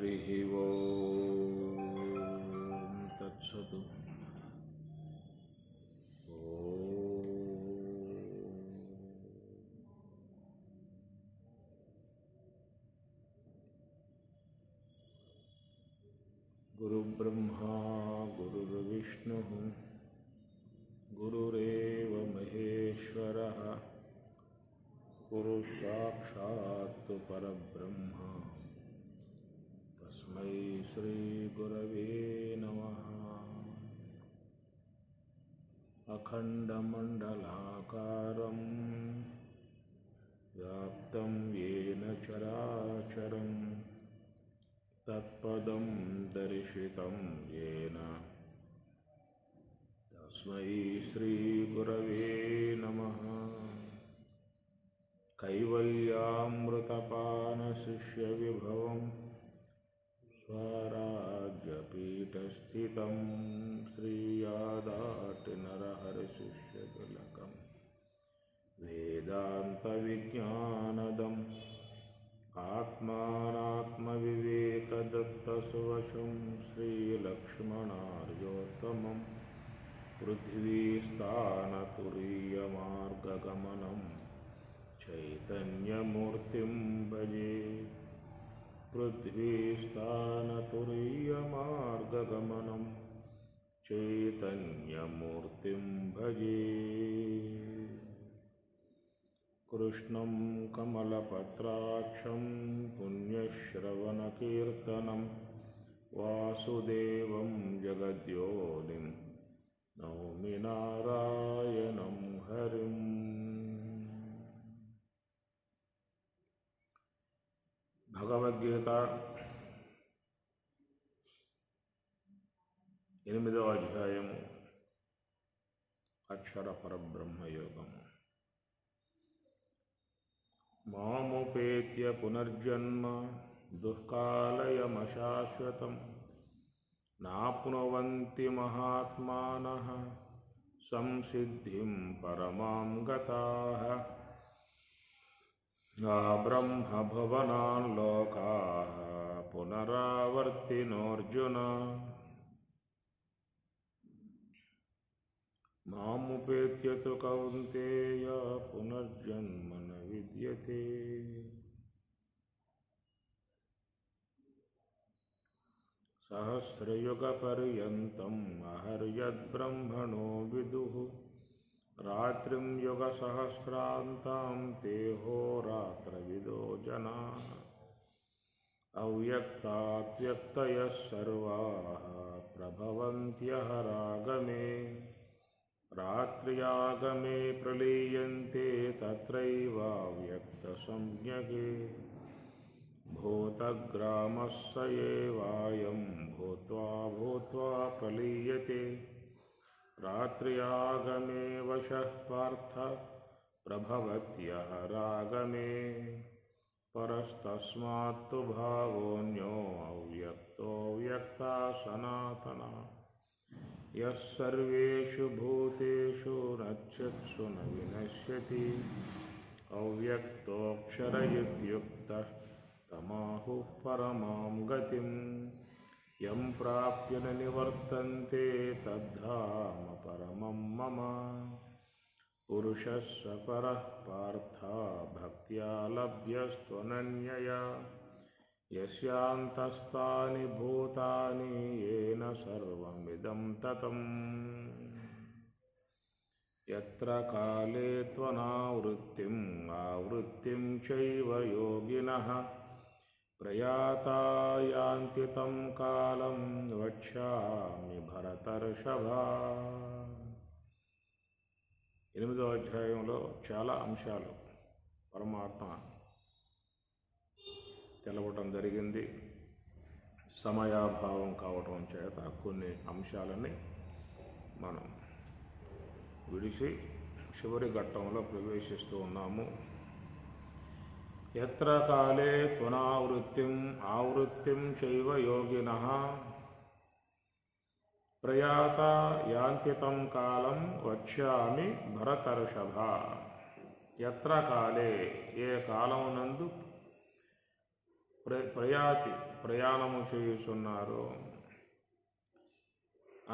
हरिः ओम् तत्सत्। गुरुब्रह्मा गुरुर्विष्णुः गुरुरेव महेश्वरः गुरुसाक्षात् परब्रह्म तस्मै श्रीगुरवे नमः। अखण्डमण्डलाकारं व्याप्तं येन चराचरं तत्पदं दर्शितं येन तस्मै श्रीगुरवे नमः। कैवल्यामृतपानशिष्यविभवं स्वराज्यपीठस्थितं श्रीयादाटिनरहरिशिष्यतिलकं वेदान्तविज्ञानदम् आत्मानात्मविवेकदत्तसुवशं श्रीलक्ष्मणार्योत्तमं पृथ्वीस्थानतुरीयमार्गगमनं चैतन्यमूर्तिं भजे। पृथ्वीस्थानतुरीयमार्गगमनं चैतन्यमूर्तिं भजे। कृष्णं कमलपत्राक्षं पुण्यश्रवणकीर्तनं वासुदेवं जगद्योनिं नौमि नारायणं हरिम्। భగవద్గీత 8వ అధ్యాయము అక్షర పరబ్రహ్మయోగము. మాముపేత్య పునర్జన్మ దుఃఖాలయమశాశ్వతం నాప్నువంతి మహాత్మానః సంసిద్ధిం పరమాం గతాః. బ్రహ్మభవనాన్ లోకాః పునరావర్తినోర్జున. మాముపేత్య తు కౌంతేయ పునర్జన్మ న విద్యతే. సహస్రయుగపర్యంతం అహర్యద్బ్రహ్మణో విదుః రాత్రిం యుగసహస్రాంతాం తేహోరాత్రవిదో జనాః. అవ్యక్తాద్వ్యక్తయః సర్వాః ప్రభవంత్యహరాగమే. రాత్ర్యాగమే ప్రలీయంతే తత్రైవావ్యక్తసంజ్ఞకే. భూతగ్రామస్స ఏవాయం భూత్వా భూత్వా ప్రలీయతే. రాత్ర్యాగమే వశః పార్థ ప్రభవత్యహరాగమే. పరస్తస్మాత్తు భావోऽన్యో అవ్యక్తో వ్యక్తా సనాతనః. యః సర్వేషు భూతేషు నచ్యత్సు న వినశ్యతి. అవ్యక్తోऽక్షర ఇత్యుక్తః తమాహుః పరమాం గతిం. యం ప్రాప్య న నివర్తంతే తద్ధామ పరమం మమ. పురుషः స పరః పార్థ భక్త్యా లభ్యస్త్వనన్యయా. యస్యాంతస్థాని భూతాని येन సర్వమిదం తతం. యత్ర కాలే త్వనావృత్తిం ఆవృత్తిం చైవ యోగినః ప్రయాతా యాంతి తం కాలం వక్ష్యామి భరతర్షభ. 8వ అధ్యాయంలో చాలా అంశాలు పరమాత్మ తెలవటం జరిగింది. సమయాభావం కావటం చేత కొన్ని అంశాలని మనం విడిచి చివరి ఘట్టంలో ప్రవేశిస్తూ ఉన్నాము. యత్ర కాలే త్వనావృత్తిం ఆవృత్తిం చైవ యోగినః ప్రయాత యాంతి తం కాలం వక్ష్యామి భరతర్షభ. యత్ర కాలే ఏ కాలమునందు ప్రయాణము చేయుచున్నారు.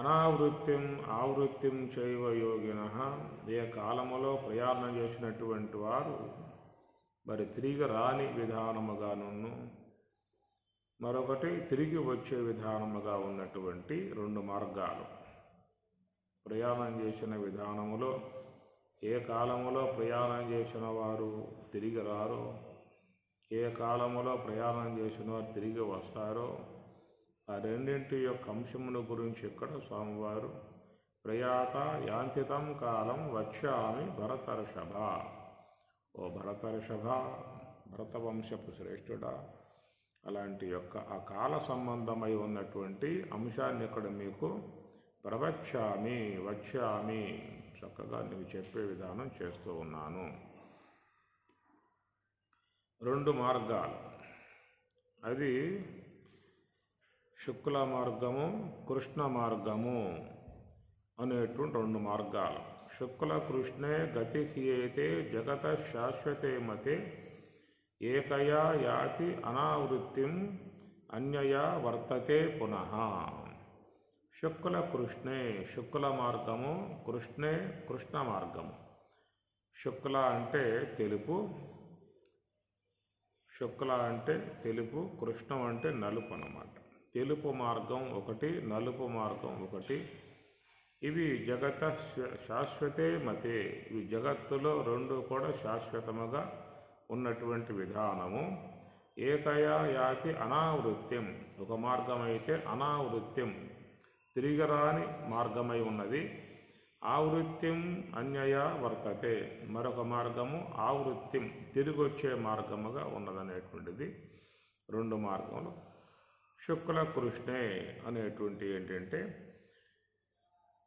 అనావృత్తిం ఆవృత్తిం చైవ యోగినః, ఏ కాలములో ప్రయాణం చేసినటువంటి వారు మరి తిరిగి రాని విధానముగాను, మరొకటి తిరిగి వచ్చే విధానముగా ఉన్నటువంటి రెండు మార్గాలు. ప్రయాణం చేసిన విధానములో ఏ కాలములో ప్రయాణం చేసిన వారు తిరిగి రారో, ఏ కాలములో ప్రయాణం చేసిన వారు తిరిగి వస్తారో, ఆ రెండింటి యొక్క అంశమును గురించి ఇక్కడ స్వామివారు ప్రయాత యాంతితం కాలం వచ్చామి భరతర్షభ, ఓ భరతర్షభ, భరతవంశపు శ్రేష్ఠుడా, అలాంటి యొక్క ఆ కాల సంబంధమై ఉన్నటువంటి అంశాన్ని ఇక్కడ మీకు వచ్చామి చక్కగా నీకు చెప్పే విధానం చేస్తూ ఉన్నాను. రెండు మార్గాలు, అది శుక్ల మార్గము, కృష్ణ మార్గము అనేటువంటి రెండు మార్గాలు. శుక్ల కృష్ణే గతి హ్యేతే జగత శాశ్వతే మతే ఏకయా యాతి అనావృత్తిం అన్యయా వర్తతే పునః. శుక్ల కృష్ణే శుక్ల మార్గము, కృష్ణే కృష్ణ మార్గము. శుక్ల అంటే తెలుపు, శుక్ల అంటే తెలుపు, కృష్ణం అంటే నలుపు అన్నమాట. తెలుపు మార్గం ఒకటి, నలుపు మార్గం ఒకటి. ఇవి జగత శాశ్వతే మతే, ఇవి జగత్తులో రెండు కూడా శాశ్వతముగా ఉన్నటువంటి విధానము. ఏకయా యాతి అనావృత్యం, ఒక మార్గం అయితే అనావృత్యం తిరిగిరాని మార్గమై ఉన్నది. ఆవృత్యం అన్యయా వర్తతే, మరొక మార్గము ఆవృత్యం తిరిగొచ్చే మార్గముగా ఉన్నదనేటువంటిది రెండు మార్గములు. శుక్ల కృష్ణే అనేటువంటి ఏంటంటే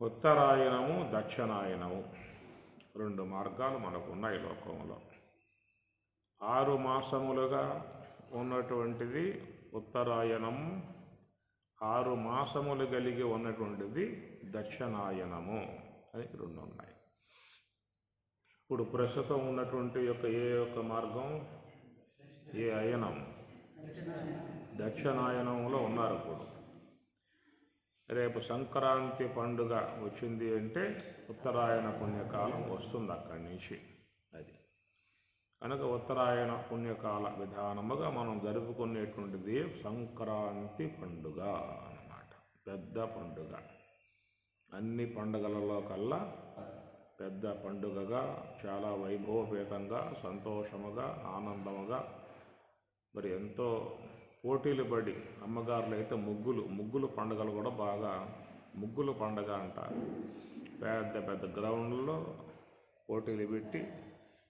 ఉత్తరాయణము, దక్షిణాయనము, రెండు మార్గాలు మనకు ఉన్నాయి లోకంలో. 6 మాసములుగా ఉన్నటువంటిది ఉత్తరాయణము, 6 మాసములు కలిగి ఉన్నటువంటిది దక్షిణాయనము అని రెండు ఉన్నాయి. ఇప్పుడు ప్రస్తుతం ఉన్నటువంటి యొక్క ఏ యొక్క మార్గం, ఏ అయనం, దక్షిణాయనంలో ఉన్నారు. ఇప్పుడు రేపు సంక్రాంతి పండుగ వచ్చింది అంటే ఉత్తరాయణ పుణ్యకాలం వస్తుంది అక్కడి నుంచి. అది కనుక ఉత్తరాయణ పుణ్యకాల విధానముగా మనం జరుపుకునేటువంటిది సంక్రాంతి పండుగ అన్నమాట. పెద్ద పండుగ, అన్ని పండుగలలో కల్లా పెద్ద పండుగగా, చాలా వైభవపేతంగా, సంతోషముగా, ఆనందముగా, మరి ఎంతో పోటీలు పడి అమ్మగారులు అయితే ముగ్గులు పండుగలు కూడా బాగా ముగ్గులు పండుగ అంటారు. పెద్ద పెద్ద గ్రౌండ్లో పోటీలు పెట్టి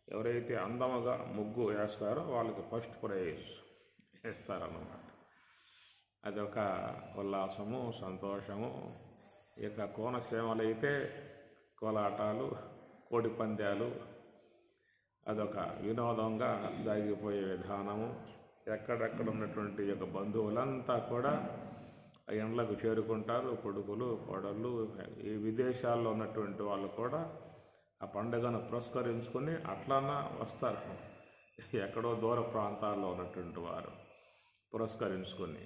ఎవరైతే అందముగా ముగ్గు వేస్తారో వాళ్ళకి ఫస్ట్ ప్రైజ్ వేస్తారన్నమాట. అదొక ఉల్లాసము, సంతోషము. ఇక కోనసీమలు అయితే కోలాటాలు, కోడి పందాలు, అదొక వినోదంగా జరిగిపోయే విధానము. ఎక్కడెక్కడ ఉన్నటువంటి యొక్క బంధువులంతా కూడా ఆ ఎండ్లకు చేరుకుంటారు. కొడుకులు, కోడళ్ళు, ఈ విదేశాల్లో ఉన్నటువంటి వాళ్ళు కూడా ఆ పండుగను పురస్కరించుకొని అట్లన్నా వస్తారు. ఎక్కడో దూర ప్రాంతాల్లో ఉన్నటువంటి వారు పురస్కరించుకొని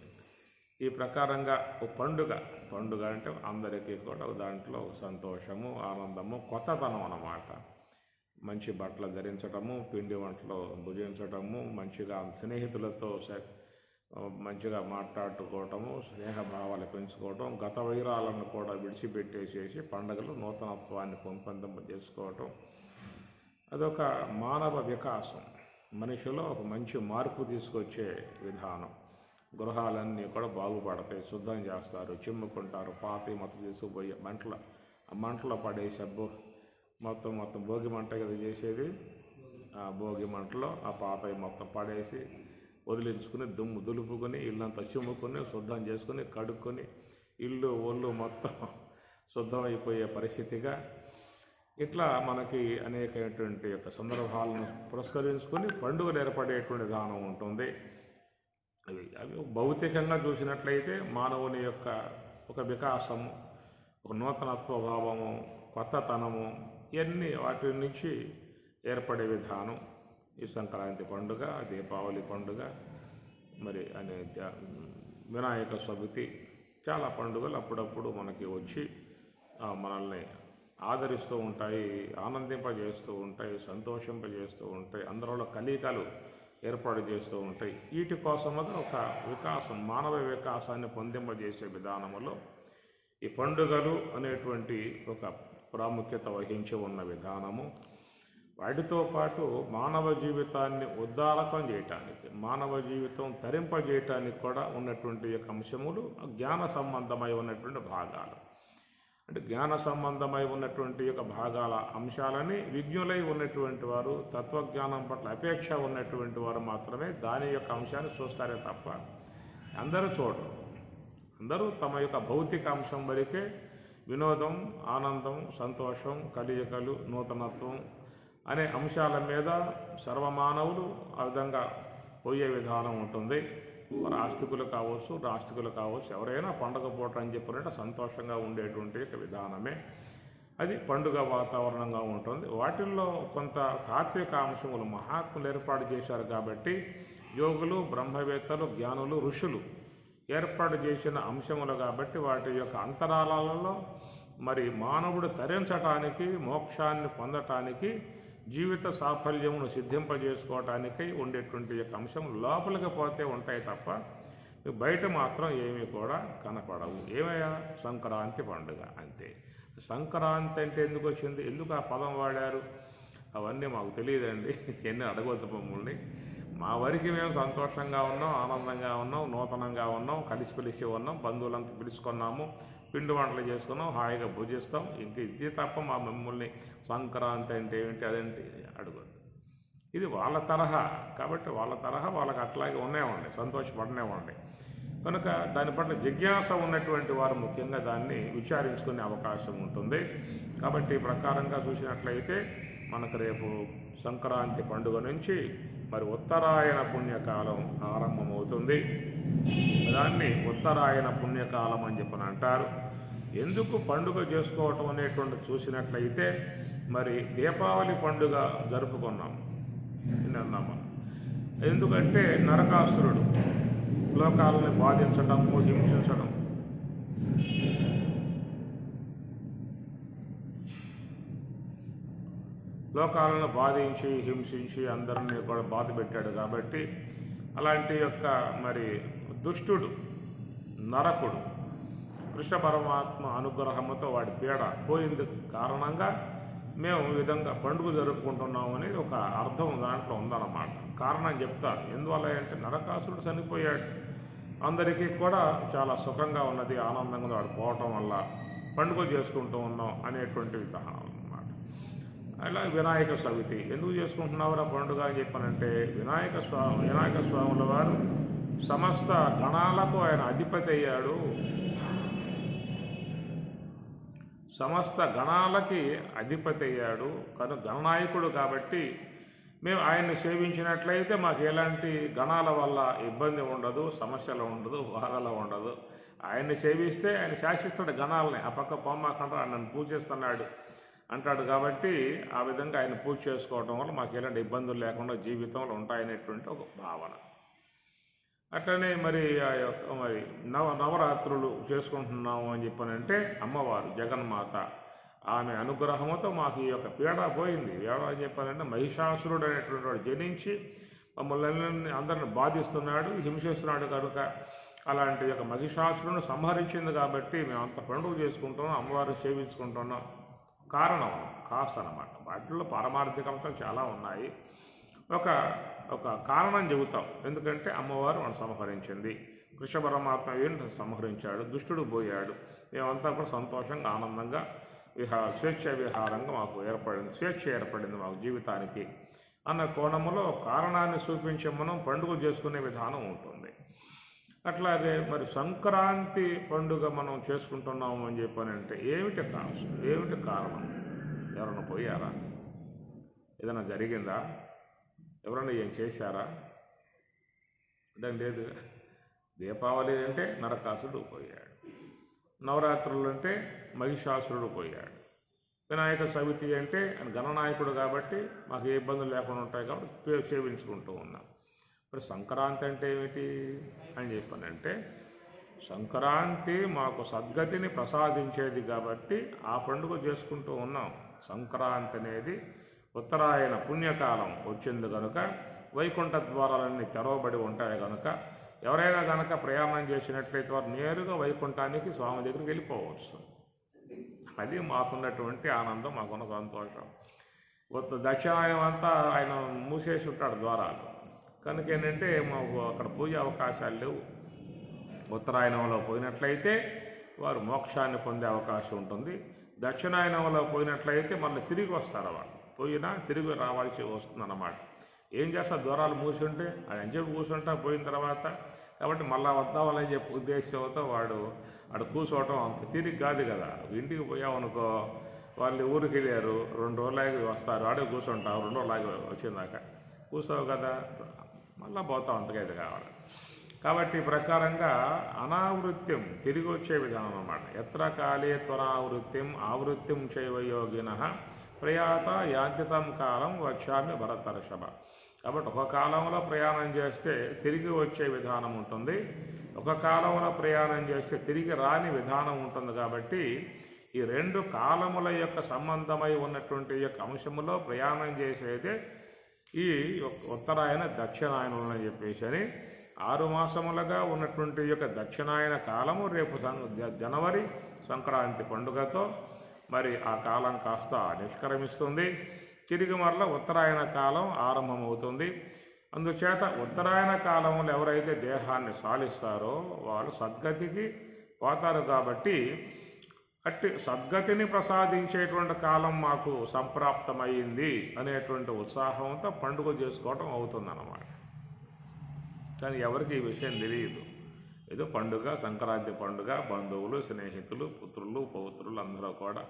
ఈ ప్రకారంగా ఒక పండుగ అంటే అందరికీ కూడా దాంట్లో సంతోషము, ఆనందము, కొత్తతనం అన్నమాట. మంచి బట్టలు ధరించడము, పిండి వంటలు భుజించడము, మంచిగా స్నేహితులతో మంచిగా మాట్లాడుకోవటము, స్నేహభావాలు పెంచుకోవటం, గత వైరాలను కూడా విడిచిపెట్టేసేసి పండుగలు నూతనత్వాన్ని పెంపొందింపజేసుకోవటం. అదొక మానవ వికాసం, మనిషిలో ఒక మంచి మార్పు తీసుకొచ్చే విధానం. గృహాలన్నీ కూడా బాగుపడతాయి, శుద్ధం చేస్తారు, చిమ్ముకుంటారు, పాతి మొత్తం తీసుకుపోయి మంటలో పడే సబ్బు మొత్తం భోగి మంట కదా చేసేది. ఆ భోగి మంటలో ఆ పాతవి మొత్తం పడేసి వదిలించుకుని దుమ్ము దులుపుకొని ఇల్లంతా చిమ్ముకొని శుద్ధం చేసుకుని కడుక్కొని ఇల్లు ఒళ్ళు మొత్తం శుద్ధం అయిపోయే పరిస్థితిగా ఇట్లా మనకి అనేకమైనటువంటి యొక్క సందర్భాలను పురస్కరించుకొని పండుగలు ఏర్పడేటువంటి విధానం ఉంటుంది. అవి భౌతికంగా చూసినట్లయితే మానవుని యొక్క ఒక వికాసము, ఒక నూతనత్వ భావము, కొత్తతనము, ఇవన్నీ వాటి నుంచి ఏర్పడే విధానం. ఈ సంక్రాంతి పండుగ, దీపావళి పండుగ, మరి అనే వినాయక చవితి చాలా పండుగలు అప్పుడప్పుడు మనకి వచ్చి మనల్ని ఆదరిస్తూ ఉంటాయి, ఆనందింపజేస్తూ ఉంటాయి, సంతోషింపజేస్తూ ఉంటాయి, అందరిలో కలీకాలు ఏర్పాటు చేస్తూ ఉంటాయి. వీటి కోసమగా ఒక వికాసం, మానవ వికాసాన్ని పొందింపజేసే విధానంలో ఈ పండుగలు అనేటువంటి ఒక ప్రాముఖ్యత వహించి ఉన్న విధానము. వాటితో పాటు మానవ జీవితాన్ని ఉద్దారకం చేయటానికి, మానవ జీవితం తరింపజేయటానికి కూడా ఉన్నటువంటి యొక్క అంశములు జ్ఞాన సంబంధమై ఉన్నటువంటి భాగాలు. అంటే జ్ఞాన సంబంధమై ఉన్నటువంటి యొక్క భాగాల అంశాలని విజ్ఞులై ఉన్నటువంటి వారు, తత్వజ్ఞానం పట్ల అపేక్ష ఉన్నటువంటి వారు మాత్రమే దాని యొక్క అంశాన్ని చూస్తారే తప్ప అందరూ చూడరు. అందరూ తమ యొక్క భౌతిక అంశం వరకే వినోదం, ఆనందం, సంతోషం, కలయికలు, నూతనత్వం అనే అంశాల మీద సర్వమానవులు ఆ విధంగా పోయే విధానం ఉంటుంది. వారు ఆస్తికులు కావచ్చు, రాస్తికులు కావచ్చు, ఎవరైనా పండుగ పూట అని చెప్పినట్టు సంతోషంగా ఉండేటువంటి విధానమే అది పండుగ వాతావరణంగా ఉంటుంది. వాటిల్లో కొంత తాత్విక అంశములు మహాత్ములు ఏర్పాటు చేశారు కాబట్టి యోగులు, బ్రహ్మవేత్తలు, జ్ఞానులు, ఋషులు ఏర్పాటు చేసిన అంశములు కాబట్టి వాటి యొక్క అంతరాలలో మరి మానవుడు తరించటానికి, మోక్షాన్ని పొందటానికి, జీవిత సాఫల్యమును సిద్ధింపజేసుకోవటానికై ఉండేటువంటి యొక్క అంశం లోపలికి పోతే ఉంటాయి తప్ప బయట మాత్రం ఏమీ కూడా కనపడవు. ఏమయ్యా? సంక్రాంతి పండుగ అంతే. సంక్రాంతి అంటే ఎందుకు వచ్చింది, ఎందుకు ఆ పదం వాడారు, అవన్నీ మాకు తెలియదండి. ఎన్ని అడగవద్దు మమ్మల్ని. మా వరకు మేము సంతోషంగా ఉన్నాం, ఆనందంగా ఉన్నాం, నూతనంగా ఉన్నాం, కలిసి ఉన్నాం, బంధువులంతా పిలుచుకున్నాము, పిండి వంటలు చేసుకున్నాం, హాయిగా భుజిస్తాం. ఇంక ఇది తప్ప మా మమ్మల్ని సంక్రాంతి అంటే ఏమిటి, అదేంటి అడగదు. ఇది వాళ్ళ తరహా కాబట్టి వాళ్ళ తరహా వాళ్ళకి అట్లాగే ఉన్నాయండి, సంతోషపడనేవ్వండి. కనుక దాని పట్ల జిజ్ఞాస ఉన్నటువంటి వారు ముఖ్యంగా దాన్ని విచారించుకునే అవకాశం ఉంటుంది. కాబట్టి ఈ ప్రకారంగా చూసినట్లయితే మనకు రేపు సంక్రాంతి పండుగ నుంచి మరి ఉత్తరాయణ పుణ్యకాలం ఆరంభమవుతుంది. దాన్ని ఉత్తరాయణ పుణ్యకాలం అని చెప్పని అంటారు. ఎందుకు పండుగ చేసుకోవటం అనేటువంటి చూసినట్లయితే మరి దీపావళి పండుగ జరుపుకున్నాం నిన్నాము. ఎందుకంటే నరకాసురుడు లోకాలని బాధించడం, హింసించడం, లోకాలను బాధించి హింసించి అందరినీ కూడా బాధ పెట్టాడు కాబట్టి అలాంటి యొక్క మరి దుష్టుడు నరకుడు కృష్ణ పరమాత్మ అనుగ్రహంతో వాడి పీడ పోయింది కారణంగా మేము ఈ విధంగా పండుగ జరుపుకుంటున్నామని ఒక అర్థం దాంట్లో ఉందన్నమాట. కారణం చెప్తారు. ఎందువల్ల అంటే నరకాసురుడు చనిపోయాడు, అందరికీ కూడా చాలా సుఖంగా ఉన్నది, ఆనందంగా వాడు పోవటం వల్ల పండుగ చేసుకుంటూ ఉన్నాం అనేటువంటి విధానం అన్నమాట. అలా వినాయక చవితి ఎందుకు చేసుకుంటున్నావురా పండుగ అని చెప్పానంటే వినాయక స్వాముల వారు సమస్త గణాలకు ఆయన అధిపతి అయ్యాడు. సమస్త గణాలకి అధిపతి అయ్యాడు కనుక గణనాయకుడు కాబట్టి మేము ఆయన్ని సేవించినట్లయితే మాకు ఎలాంటి గణాల వల్ల ఇబ్బంది ఉండదు, సమస్యలు ఉండదు, బాధలు ఉండదు. ఆయన్ని సేవిస్తే ఆయన శాసిస్తాడు గణాలని. ఆ పక్క పొమ్మకుండా నన్ను పూజిస్తున్నాడు అంటాడు కాబట్టి ఆ విధంగా ఆయన పూజ చేసుకోవడం వల్ల మాకు ఎలాంటి ఇబ్బందులు లేకుండా జీవితంలో ఉంటాయనేటువంటి ఒక భావన. అట్లనే మరి మరి నవరాత్రులు చేసుకుంటున్నాము అని చెప్పనంటే అమ్మవారు జగన్మాత ఆమె అనుగ్రహంతో మాకు ఈ యొక్క పీడ పోయింది. ఎవరని చెప్పాలంటే మహిషాసురుడు అనేటువంటి వాడు జనించి మమ్మల్ని అందరిని బాధిస్తున్నాడు, హింసిస్తున్నాడు కనుక అలాంటి యొక్క మహిషాసురుని సంహరించింది కాబట్టి మేము అంత పండుగ చేసుకుంటున్నాం, అమ్మవారిని సేవించుకుంటున్నాం. కారణం కాస్త అన్నమాట. వాటిల్లో పారమార్థికంతో చాలా ఉన్నాయి. ఒక కారణం చెబుతాం. ఎందుకంటే అమ్మవారు మనం సంహరించింది, కృష్ణ పరమాత్మ ఏంటి సంహరించాడు, దుష్టుడు పోయాడు, మేమంతా కూడా సంతోషంగా ఆనందంగా స్వేచ్ఛ విహారంగా మాకు ఏర్పడింది, స్వేచ్ఛ ఏర్పడింది మాకు జీవితానికి అన్న కోణంలో కారణాన్ని చూపించే మనం పండుగ చేసుకునే విధానం ఉంటుంది. అట్లాగే మరి సంక్రాంతి పండుగ మనం చేసుకుంటున్నాము అని చెప్పానంటే ఏమిటి కారణం? ఎవరైనా పోయారా? ఏదైనా జరిగిందా? ఎవరైనా ఏం చేశారా? అంటే లేదు. దీపావళి అంటే నరకాసురుడు పోయాడు, నవరాత్రులు అంటే మహిషాసురుడు పోయాడు, వినాయక చవితి అంటే ఆయన గణనాయకుడు కాబట్టి మాకు ఏ ఇబ్బందులు లేకుండా ఉంటాయి కాబట్టి సేవించుకుంటూ ఉన్నాం. మరి సంక్రాంతి అంటే ఏమిటి అని చెప్పానంటే, సంక్రాంతి మాకు సద్గతిని ప్రసాదించేది కాబట్టి ఆ పండుగ చేసుకుంటూ ఉన్నాం. సంక్రాంతి అనేది ఉత్తరాయణ పుణ్యకాలం వచ్చింది కనుక వైకుంఠ ద్వారాలన్నీ తెరవబడి ఉంటాయి కనుక ఎవరైనా కనుక ప్రయాణం చేసినట్లయితే వారు నేరుగా వైకుంఠానికి స్వామి దగ్గరికి వెళ్ళిపోవచ్చు. అది మాకున్నటువంటి ఆనందం, మాకున్న సంతోషం. దక్షిణాయనం అంతా ఆయన మూసేసి ఉంటాడు ద్వారాలు కనుక ఏంటంటే మాకు అక్కడ పోయే అవకాశాలు లేవు. ఉత్తరాయణంలో పోయినట్లయితే వారు మోక్షాన్ని పొందే అవకాశం ఉంటుంది. దక్షిణాయనంలో పోయినట్లయితే మళ్ళీ తిరిగి వస్తారు. వాళ్ళు పోయినా తిరిగి రావాల్సి వస్తుందన్నమాట. ఏం చేస్తా, ద్వారాలు మూసి ఉంటే అది అని చెప్పి కూర్చుంటా పోయిన తర్వాత, కాబట్టి మళ్ళీ వద్దామని చెప్పి ఉద్దేశంతో వాడు అక్కడ కూర్చోవటం అంత తిరిగి కాదు కదా. ఇంటికి పోయామనుకో, వాళ్ళు ఊరికి వెళ్ళారు, 2 రోజులాగి వస్తారు, ఆడే కూర్చుంటావు, 2 రోజులాగి వచ్చిందాక కూర్చోవు కదా, మళ్ళీ పోతాం, అంతగా ఇది కావాలి. కాబట్టి ఈ ప్రకారంగా అనావృత్యం తిరిగి వచ్చే విధానం అన్నమాట. ఎత్ర కాలే త్వరావృత్యం ఆవృత్యం చైవయోగిన ప్రయాత యాంతితం కాలం వక్ష్యామి భరతర్షభ. కాబట్టి ఒక కాలంలో ప్రయాణం చేస్తే తిరిగి వచ్చే విధానం ఉంటుంది, ఒక కాలంలో ప్రయాణం చేస్తే తిరిగి రాని విధానం ఉంటుంది. కాబట్టి ఈ 2 కాలముల యొక్క సంబంధమై ఉన్నటువంటి యొక్క అంశములో ప్రయాణం చేసేదే ఈ ఉత్తరాయణ దక్షిణాయనం అని చెప్పేసి అని 6 మాసములుగా ఉన్నటువంటి యొక్క దక్షిణాయన కాలము రేపు జనవరి సంక్రాంతి పండుగతో మరి ఆ కాలం కాస్త నిష్క్రమిస్తుంది. తిరిగి మరల ఉత్తరాయణ కాలం ఆరంభమవుతుంది. అందుచేత ఉత్తరాయణ కాలంలో ఎవరైతే దేహాన్ని సాలిస్తారో వాళ్ళు సద్గతికి పోతారు. కాబట్టి అట్టి సద్గతిని ప్రసాదించేటువంటి కాలం మాకు సంప్రాప్తమైంది అనేటువంటి ఉత్సాహంతో పండుగ చేసుకోవటం అవుతుందన్నమాట. కానీ ఎవరికి ఈ విషయం తెలియదు. ఏదో పండుగ, సంక్రాంతి పండుగ, బంధువులు, స్నేహితులు, పుత్రులు, పౌత్రులు అందరూ కూడా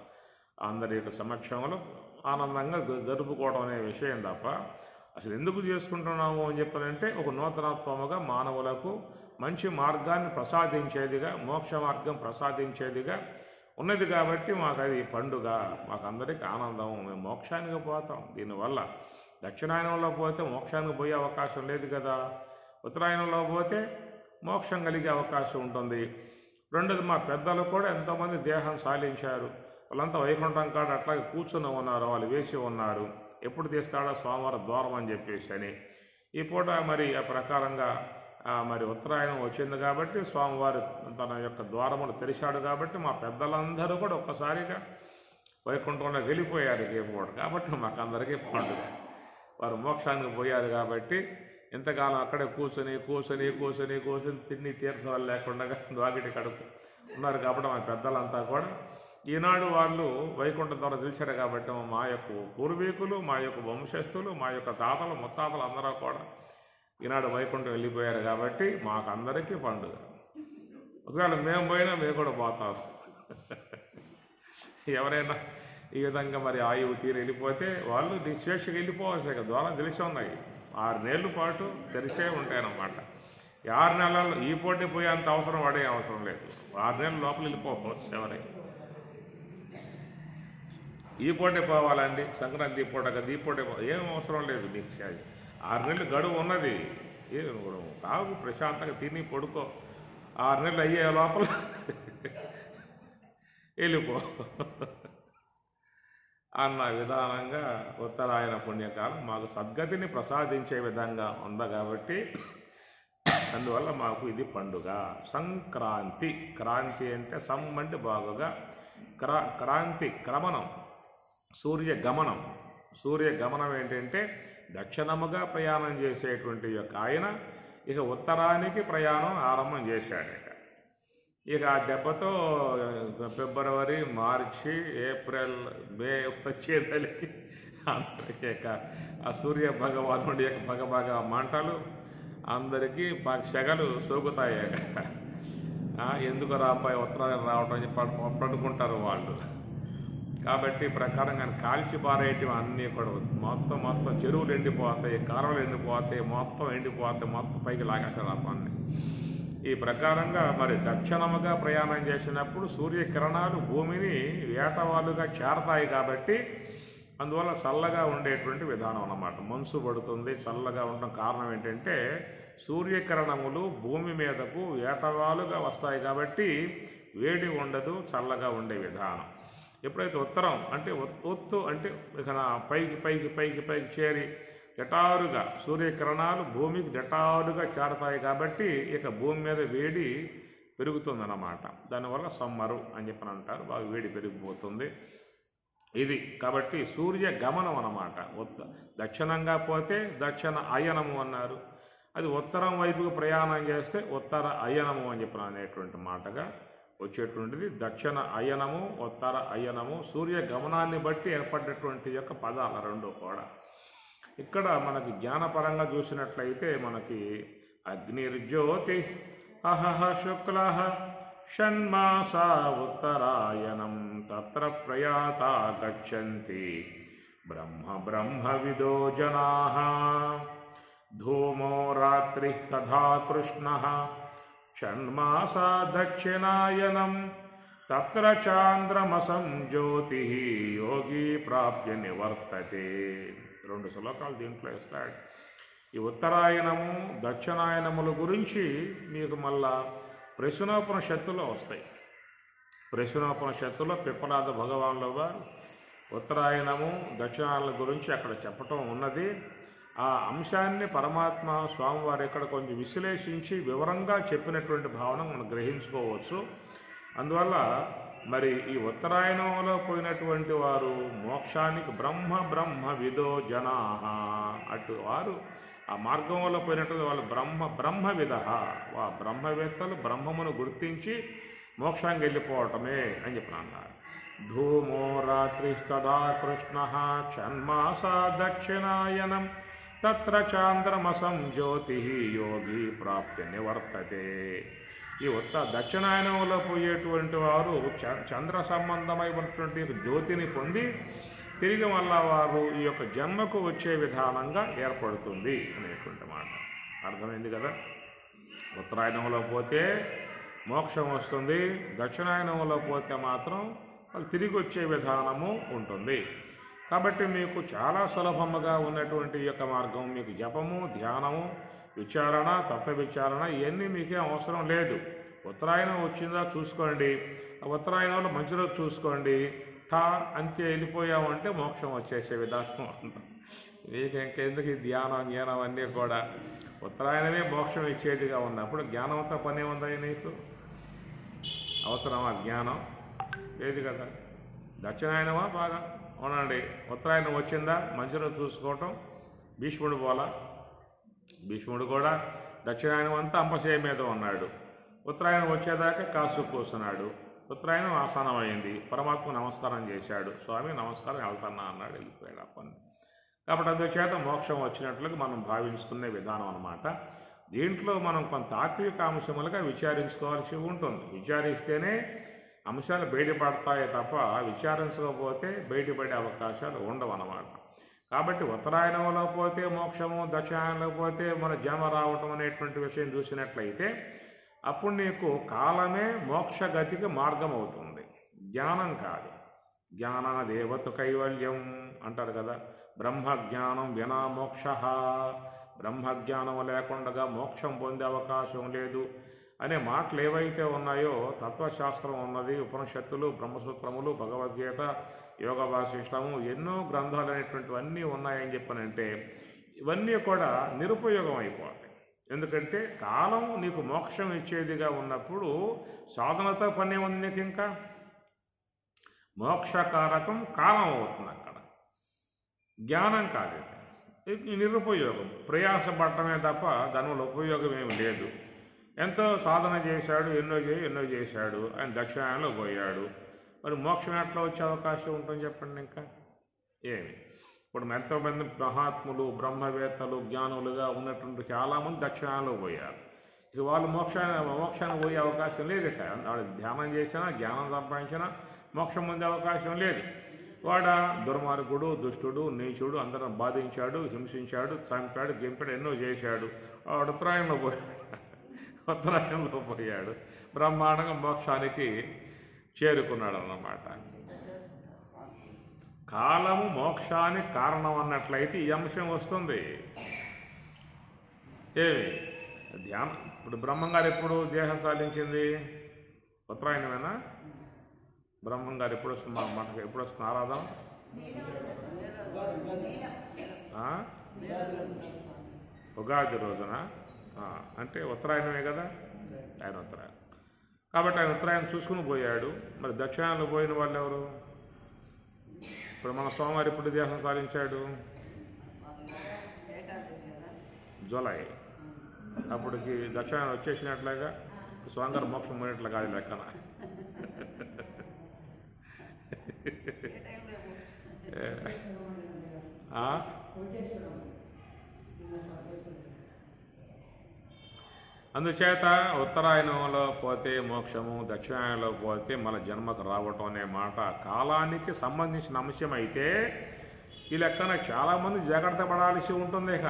అందరి యొక్క సమక్షంలో ఆనందంగా జరుపుకోవడం అనే విషయం తప్ప అసలు ఎందుకు చేసుకుంటున్నాము అని చెప్పాలంటే ఒక నూతనత్వముగా మానవులకు మంచి మార్గాన్ని ప్రసాదించేదిగా, మోక్ష మార్గం ప్రసాదించేదిగా ఉన్నది. కాబట్టి మాకు అది పండుగ, మాకందరికీ ఆనందం, మేము మోక్షానికి పోతాం. దీనివల్ల దక్షిణాయనంలో పోతే మోక్షానికి పోయే అవకాశం లేదు కదా, ఉత్తరాయణంలో పోతే మోక్షం కలిగే అవకాశం ఉంటుంది. రెండోది, మా పెద్దలు కూడా ఎంతోమంది దేహం సాలించారు, వాళ్ళంతా వైకుంఠం కాడ అట్లాగే కూర్చుని ఉన్నారు, వాళ్ళు వేసి ఉన్నారు, ఎప్పుడు తీస్తాడో స్వామివారి ద్వారం అని చెప్పేసి అని. ఈ పూట మరి ఆ ప్రకారంగా మరి ఉత్తరాయణం వచ్చింది కాబట్టి స్వామివారి తన యొక్క ద్వారములు తెరిచాడు కాబట్టి మా పెద్దలందరూ కూడా ఒక్కసారిగా వైకుంఠంలో వెళ్ళిపోయారు ఈ పూట. కాబట్టి మాకందరికీ పండుగ. వారు మోక్షానికి పోయారు కాబట్టి ఎంతకాలం అక్కడే కూర్చొని తిండి తీర్థాలు లేకుండా ద్వాగిటి కడుపు ఉన్నారు. కాబట్టి మా పెద్దలంతా కూడా ఈనాడు వాళ్ళు వైకుంఠం ద్వారా తెలిసారు కాబట్టి మా యొక్క పూర్వీకులు, మా యొక్క వంశస్థులు, మా యొక్క తాతలు, ముత్తాతలు అందరూ కూడా ఈనాడు వైకుంఠం వెళ్ళిపోయారు కాబట్టి మాకందరికీ పండుగ. ఒకవేళ మేము పోయినా మేము కూడా పోతాం. ఎవరైనా ఈ విధంగా మరి ఆయువు తీరు వెళ్ళిపోతే వాళ్ళు నిశ్వేషగా వెళ్ళిపోవాల్సే కదా, ద్వారా తెలిసి ఉన్నాయి. 6 నెలల పాటు తెరిసే ఉంటాయన్నమాట. 6 నెలల్లో ఈ పోటీ పోయేంత అవసరం పడే అవసరం లేదు. 6 నెలల లోపల వెళ్ళిపోవచ్చు ఎవరైనా. ఈ పూటే పోవాలండి, సంక్రాంతి ఈ పూట కదా, ఈ పూటే ఏం అవసరం లేదు. నీకు 6 నెలలు గడువు ఉన్నది. కావు, ప్రశాంతంగా తిని పడుకో. 6 నెలలు అయ్యే లోపల వెళ్ళిపో అన్న విధానంగా ఉత్తరాయణ పుణ్యకాలం మాకు సద్గతిని ప్రసాదించే విధంగా ఉంది. కాబట్టి అందువల్ల మాకు ఇది పండుగ. సంక్రాంతి, క్రాంతి అంటే సం అంటే బాగుగా, క్రాంతి క్రమణం, సూర్యగమనం. సూర్యగమనం ఏంటంటే దక్షిణముగా ప్రయాణం చేసేటువంటి యొక్క ఆయన ఇక ఉత్తరానికి ప్రయాణం ఆరంభం చేశాడు. ఇక ఆ దెబ్బతో ఫిబ్రవరి, మార్చి, ఏప్రిల్, మే వచ్చేదలికి అందరికీ ఆ సూర్య భగవానుడి యొక్క భగభగ మంటలు అందరికీ సెగలు సోకుతాయి. ఎందుకు రాబాయి ఉత్తరాయణ రావటం అని పడుకుంటారు వాళ్ళు. కాబట్టి ప్రకారంగా కాల్చి పారేయటం అన్నీ కూడా మొత్తం చెరువులు ఎండిపోతాయి, కాలువలు ఎండిపోతాయి, మొత్తం ఎండిపోతాయి, మొత్తం పైకి లాగేస్తారు ఆ పని. ఈ ప్రకారంగా మరి దక్షిణముగా ప్రయాణం చేసినప్పుడు సూర్యకిరణాలు భూమిని వేటవాళ్ళుగా చేరతాయి. కాబట్టి అందువల్ల చల్లగా ఉండేటువంటి విధానం అన్నమాట. మంచు పడుతుంది, చల్లగా ఉండడం కారణం ఏంటంటే సూర్యకిరణములు భూమి మీదకు ఏటవాలుగా వస్తాయి కాబట్టి వేడి ఉండదు, చల్లగా ఉండే విధానం. ఎప్పుడైతే ఉత్తరం అంటే ఒత్తు అంటే ఇక పైకి పైకి పైకి పైకి చేరి నిటారుగా సూర్యకిరణాలు భూమికి నిటారుగా చేరతాయి కాబట్టి ఇక భూమి మీద వేడి పెరుగుతుందన్నమాట. దానివల్ల సమ్మరు అని చెప్పని అంటారు, బాగా వేడి పెరిగిపోతుంది ఇది. కాబట్టి సూర్య గమనం అన్నమాట. దక్షిణంగా పోతే దక్షిణ అయనము అన్నారు, అది ఉత్తరం వైపుకు ప్రయాణం చేస్తే ఉత్తర అయనము అని చెప్పిన అనేటువంటి మాటగా వచ్చేటువంటిది. దక్షిణ అయనము, ఉత్తర అయనము సూర్య గమనాన్ని బట్టి ఏర్పడినటువంటి యొక్క పదాలు రెండు కూడా. ఇక్కడ మనకి జ్ఞానపరంగా చూసినట్లయితే మనకి అగ్నిర్జ్యోతి అహహ శుక్ల షణ్మాసా ఉత్తరాయణం తత్ర ప్రయాత గచ్చంతి బ్రహ్మ బ్రహ్మవిదో జనాః ధూమో రాత్రి తథా కృష్ణః షణ్మాసా దక్షిణాయనం తత్ర చాంద్రమసం జ్యోతి యోగి ప్రాప్య నివర్తతే. రెండు శ్లోకాలు దీంట్లో ఇస్తాడు. ఈ ఉత్తరాయణము దక్షిణాయనముల గురించి మీకు మళ్ళా ప్రశ్నోపనిషత్తులో వస్తాయి. ప్రశ్నోపనిషత్తులో పిప్పలాద భగవాన్ల వారు ఉత్తరాయణము దక్షిణాయనం గురించి అక్కడ చెప్పటం ఉన్నది. ఆ అంశాన్ని పరమాత్మ స్వామివారు ఇక్కడ కొంచెం విశ్లేషించి వివరంగా చెప్పినటువంటి భావన మనం గ్రహించుకోవచ్చు. అందువల్ల మరి ఈ ఉత్తరాయణంలో పోయినటువంటి వారు మోక్షానికి బ్రహ్మ బ్రహ్మ విదో జనాః, అటు వారు ఆ మార్గంలో పోయినటువంటి వాళ్ళు బ్రహ్మ విద, ఆ బ్రహ్మవేత్తలు బ్రహ్మమును గుర్తించి మోక్షానికి వెళ్ళిపోవటమే అని చెప్పిన అన్నారు. ధూమో రాత్రి తదా కృష్ణ షణ్మాసా దక్షిణాయనం తత్ర చాంద్రమసం జ్యోతి యోగి ప్రాప్య నివర్తతే. ఈ దక్షిణాయనంలో పోయేటువంటి వారు చంద్ర సంబంధమై ఉన్నటువంటి జ్యోతిని పొంది తిరిగి మళ్ళా వారు ఈ యొక్క జన్మకు వచ్చే విధానంగా ఏర్పడుతుంది అనేటువంటి మాట అర్థమైంది కదా. ఉత్తరాయణంలో పోతే మోక్షం వస్తుంది, దక్షిణాయనంలో పోతే మాత్రం వాళ్ళు తిరిగి వచ్చే విధానము ఉంటుంది. కాబట్టి మీకు చాలా సులభముగా ఉన్నటువంటి ఈ యొక్క మార్గం, మీకు జపము, ధ్యానము, విచారణ, తత్వ విచారణ ఇవన్నీ మీకే అవసరం లేదు. ఉత్తరాయణం వచ్చిందా చూసుకోండి, ఉత్తరాయణంలో మంచి రోజు చూసుకోండి, ఠా అంతే వెళ్ళిపోయామంటే మోక్షం వచ్చేసే విధానం ఉంటుంది. మీకు ఇంకెందుకు ఈ ధ్యానం జ్ఞానం అన్నీ కూడా. ఉత్తరాయణమే మోక్షం ఇచ్చేదిగా ఉన్నప్పుడు జ్ఞానంతో పని ఉందా నీకు? అవసరమా జ్ఞానం? లేదు కదా. దక్షిణాయనమా బాగా అవునండి. ఉత్తరాయణం వచ్చిందా మంచి రోజు చూసుకోవటం. భీష్ముడు పోలా, భీష్ముడు కూడా దక్షిణాయనం అంతా అంపశయ మీద ఉన్నాడు, ఉత్తరాయణం వచ్చేదాకా కాసు కూస్తున్నాడు. ఉత్తరాయణం ఆసనం అయింది, పరమాత్మ నమస్కారం చేశాడు, స్వామి నమస్కారం వెళ్తున్నా అన్నాడు, వెళ్ళిపోయాడు అప్పని. కాబట్టి అందుచేత మోక్షం వచ్చినట్లుగా మనం భావించుకునే విధానం అన్నమాట. దీంట్లో మనం కొంత తాత్విక అంశములుగా విచారించుకోవాల్సి ఉంటుంది. విచారిస్తేనే అంశాలు బయటపడతాయి తప్ప విచారించకపోతే బయటపడే అవకాశాలు ఉండవు అన్నమాట. కాబట్టి ఉత్తరాయణంలో పోతే మోక్షము, దక్షిణాయనంలో పోతే మన జన్మ రావటం అనేటువంటి విషయం చూసినట్లయితే అప్పుడు నీకు కాలమే మోక్షగతికి మార్గం అవుతుంది, జ్ఞానం కాదు. జ్ఞానాదేవతు కైవల్యం అంటారు కదా. బ్రహ్మజ్ఞానం వినా మోక్ష, బ్రహ్మజ్ఞానం లేకుండా మోక్షం పొందే అవకాశం లేదు అనే మాటలు ఏవైతే ఉన్నాయో తత్వశాస్త్రం ఉన్నది, ఉపనిషత్తులు, బ్రహ్మసూత్రములు, భగవద్గీత, యోగ వాసిష్టము, ఎన్నో గ్రంథాలు అనేటువంటివన్నీ ఉన్నాయని చెప్పనంటే ఇవన్నీ కూడా నిరుపయోగం అయిపోతాయి. ఎందుకంటే కాలం నీకు మోక్షం ఇచ్చేదిగా ఉన్నప్పుడు సాధనతో పని ఉంది. నీకు ఇంకా మోక్షకారకం కాలం అవుతుంది, అక్కడ జ్ఞానం కాదు. ఇది నిరుపయోగం, ప్రయాసపడటమే తప్ప దానివల్ల ఉపయోగం ఏమి లేదు. ఎంతో సాధన చేశాడు, ఎన్నో చేశాడు, ఆయన దక్షిణాయనంలో పోయాడు, మరి మోక్షం ఎట్లా వచ్చే అవకాశం ఉంటుంది చెప్పండి? ఇంకా ఏమి. ఇప్పుడు ఎంతోమంది మహాత్ములు, బ్రహ్మవేత్తలు, జ్ఞానులుగా ఉన్నటువంటి చాలామంది దక్షిణాయనంలో పోయారు. ఇక వాళ్ళు మోక్షానికి పోయే అవకాశం లేదు. ఇక వాడు ధ్యానం చేసినా, జ్ఞానం సంపాదించినా మోక్షం పొందే అవకాశం లేదు. వాడ దుర్మార్గుడు, దుష్టుడు, నీచుడు, అందరం బాధించాడు, హింసించాడు, చంపాడు, గింపాడు, ఎన్నో చేశాడు. వాడు ఉత్తరాయణంలో పోయాడు, బ్రహ్మాండంగా మోక్షానికి చేరుకున్నాడు అన్నమాట. కాలము మోక్షానికి కారణం అన్నట్లయితే ఈ అంశం వస్తుంది. ఏమి ధ్యానం ఇప్పుడు బ్రహ్మంగారు ఎప్పుడు దేహం సాధించింది? ఉత్తరాయణమేనా? బ్రహ్మంగారు ఎప్పుడు వస్తుంది మనకు? ఎప్పుడు వస్తుంది ఆరాధన? ఉగాది రోజున. అంటే ఉత్తరాయణమే కదా ఆయన ఉత్తరాయణం. కాబట్టి ఆయన ఉత్తరాయణం చూసుకుని పోయాడు. మరి దక్షిణాయనంలో పోయిన వాళ్ళు ఎవరు? ఇప్పుడు మన స్వామివారు ఎప్పుడు దేహం సాధించాడు? జూలై. అప్పటికి దక్షిణాయనం వచ్చేసినట్లుగా స్వామివారు మోక్షం పోయినట్లు కాదు లెక్కన. అందుచేత ఉత్తరాయణంలో పోతే మోక్షము, దక్షిణాయనంలో పోతే మన జన్మకు రావటం అనే మాట కాలానికి సంబంధించిన అంశం అయితే ఈ లెక్కన చాలామంది జాగ్రత్త పడాల్సి ఉంటుంది. ఇక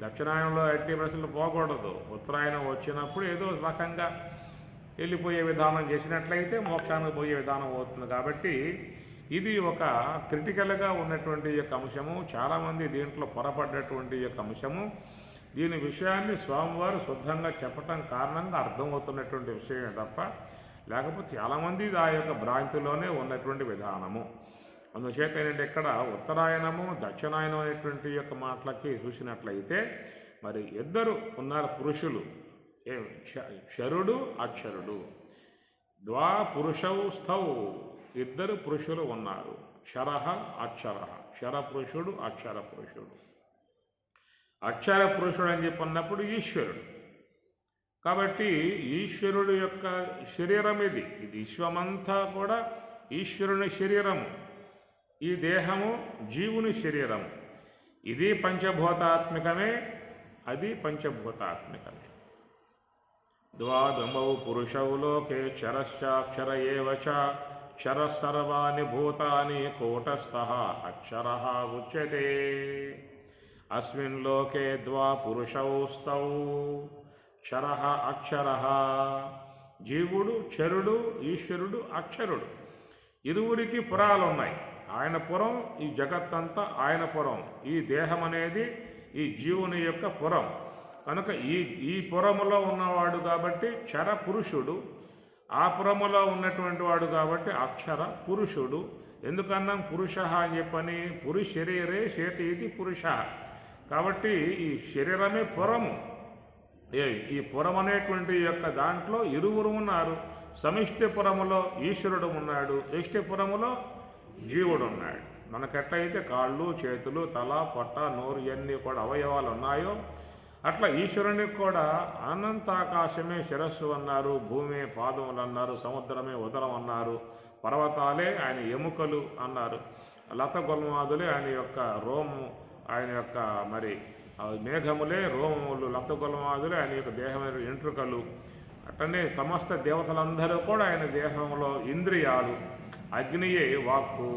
దక్షిణాయనంలో ఎట్టి ప్రశ్నలు పోకూడదు. ఉత్తరాయణం వచ్చినప్పుడు ఏదో రకంగా వెళ్ళిపోయే విధానం చేసినట్లయితే మోక్షానికి పోయే విధానం అవుతుంది. కాబట్టి ఇది ఒక క్రిటికల్గా ఉన్నటువంటి యొక్క అంశము. చాలామంది దీంట్లో పొరపడ్డటువంటి యొక్క అంశము. దీని విషయాన్ని స్వామివారు శుద్ధంగా చెప్పటం కారణంగా అర్థమవుతున్నటువంటి విషయమే తప్ప లేకపోతే చాలామంది ఆ యొక్క భ్రాంతిలోనే ఉన్నటువంటి విధానము. అందుచేత ఏంటంటే ఇక్కడ ఉత్తరాయణము దక్షిణాయనం అనేటువంటి యొక్క మాటలకి చూసినట్లయితే మరి ఇద్దరు ఉన్నారు పురుషులు. క్షరుడు అక్షరుడు. ద్వా పురుషౌ స్థౌ, ఇద్దరు పురుషులు ఉన్నారు. క్షరః అక్షరః. క్షర పురుషుడు అక్షర పురుషుడు. అక్షర పురుషుడు అని చెప్పన్నప్పుడు ఈశ్వరుడు. కాబట్టి ఈశ్వరుడు యొక్క శరీరం ఇది. విశ్వమంతా కూడా ఈశ్వరుని శరీరము. ఈ దేహము జీవుని శరీరము. ఇది పంచభూతాత్మికమే, అది పంచభూతాత్మికమే. ద్వాదమౌ పురుషౌ లోకే క్షరశ్చాక్షర ఏవ చ క్షరః సర్వాణి భూతాని కూటస్థః అక్షరః ఉచ్యతే. అస్మిన్ లోకే ద్వా పురుషౌ స్తౌ క్షరః అక్షరః. జీవుడు క్షరుడు, ఈశ్వరుడు అక్షరుడు. ఇరువురికి పురాలు ఉన్నాయి. ఆయన పురం, ఈ జగత్తంతా ఆయన పురం. ఈ దేహం అనేది ఈ జీవుని యొక్క పురం. కనుక ఈ పురములో ఉన్నవాడు కాబట్టి క్షర పురుషుడు, ఆ పురములో ఉన్నటువంటి వాడు కాబట్టి అక్షర పురుషుడు. ఎందుకన్నాం పురుష అని చెప్పని? పురుషరీరే శేతి ఇది పురుష. కాబట్టి ఈ శరీరమే పురము. ఈ పురం అనేటువంటి యొక్క దాంట్లో ఇరువురు ఉన్నారు. సమిష్టి పురములో ఈశ్వరుడు ఉన్నాడు, వ్యష్టి పురములో జీవుడు ఉన్నాడు. మనకెట్లయితే కాళ్ళు, చేతులు, తల, పొట్ట, నోరు ఇవన్నీ కూడా అవయవాలు ఉన్నాయో అట్లా ఈశ్వరునికి కూడా అనంతాకాశమే శిరస్సు అన్నారు, భూమే పాదములు అన్నారు, సముద్రమే ఉదరం అన్నారు, పర్వతాలే ఆయన ఎముకలు అన్నారు, లత గొల్మాదులే ఆయన యొక్క రోము, ఆయన యొక్క మరి మేఘములే రోమములు, లత గొల్మాదులే ఆయన యొక్క దేహమైన ఎంట్రుకలు. అట్లనే సమస్త దేవతలందరూ కూడా ఆయన దేహంలో ఇంద్రియాలు. అగ్నియే వాక్కు,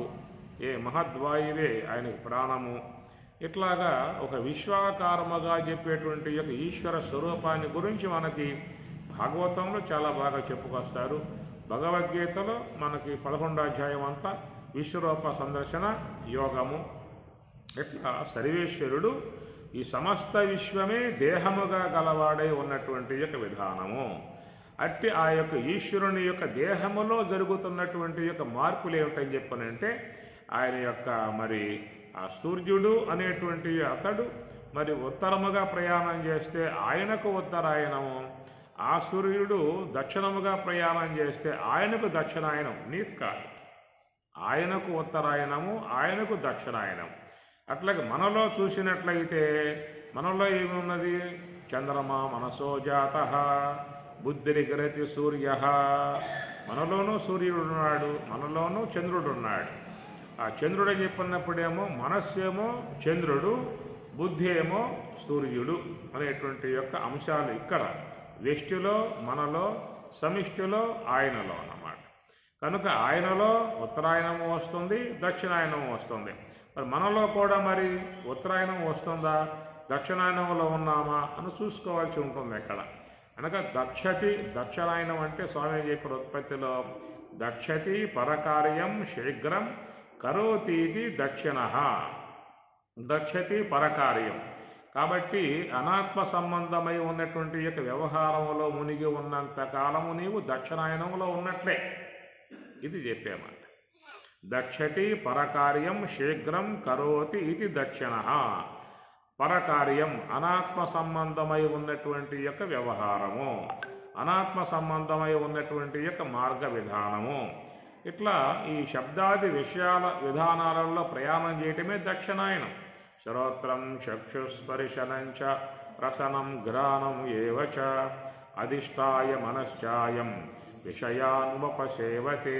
మహద్వాయువే ఆయనకి ప్రాణము. ఇట్లాగా ఒక విశ్వాకారముగా చెప్పేటువంటి యొక్క ఈశ్వర స్వరూపాన్ని గురించి మనకి భాగవతంలో చాలా బాగా చెప్పుకొస్తారు. భగవద్గీతలో మనకి 11వ అధ్యాయం అంతా విశ్వరూప సందర్శన యోగము. ఇట్లా సర్వేశ్వరుడు ఈ సమస్త విశ్వమే దేహముగా గలవాడై ఉన్నటువంటి యొక్క విధానము. అట్టి ఆ యొక్క ఈశ్వరుని యొక్క దేహములో జరుగుతున్నటువంటి యొక్క మార్పులు ఏమిటని చెప్పనంటే ఆయన యొక్క మరి ఆ సూర్యుడు అనేటువంటి అతడు మరి ఉత్తరముగా ప్రయాణం చేస్తే ఆయనకు ఉత్తరాయణము, ఆ సూర్యుడు దక్షిణముగా ప్రయాణం చేస్తే ఆయనకు దక్షిణాయనం. నీకు కాదు, ఆయనకు ఉత్తరాయణము, ఆయనకు దక్షిణాయనం. అట్లాగే మనలో చూసినట్లయితే మనలో ఏమున్నది? చంద్రమా మనసో జాతః బుద్ధిరిగరతి సూర్య. మనలోనూ సూర్యుడు ఉన్నాడు, మనలోనూ చంద్రుడు ఉన్నాడు. ఆ చంద్రుడు అని చెప్పినప్పుడేమో మనస్సేమో చంద్రుడు, బుద్ధి ఏమో సూర్యుడు అనేటువంటి యొక్క అంశాలు ఇక్కడ వ్యష్టిలో, మనలో, సమిష్టిలో, ఆయనలో అన్నమాట. కనుక ఆయనలో ఉత్తరాయణము వస్తుంది, దక్షిణాయనము వస్తుంది. మరి మనలో కూడా మరి ఉత్తరాయణం వస్తుందా, దక్షిణాయనంలో ఉన్నామా అని చూసుకోవాల్సి ఉంటుంది ఇక్కడ. కనుక దక్షిణాయనం అంటే స్వామి చెప్పిన ఉత్పత్తిలో దక్షతి పరకార్యం శీఘ్రం కరోతీతి దక్షిణ, దక్షతి పరకార్యం. కాబట్టి అనాత్మ సంబంధమై ఉన్నటువంటి యొక్క వ్యవహారంలో మునిగి ఉన్నంత కాలము నీవు దక్షిణాయనంలో ఉన్నట్లే. ఇది చెప్పామంట. దక్షతి పరకార్యం శీఘ్రం కరోతి ఇది దక్షిణ. పరకార్యం అనాత్మ సంబంధమై ఉన్నటువంటి యొక్క వ్యవహారము, అనాత్మ సంబంధమై ఉన్నటువంటి యొక్క మార్గ విధానము. ఇట్లా ఈ శబ్దాది విషయాల విధానాలలో ప్రయాణం చేయటమే దక్షిణాయనం. శ్రోత్రం చక్షుస్పర్శనంచ రసనం ఘ్రాణం ఏవచ అధిష్టాయ మనశ్చాయం విషయాన్వపసేవతే.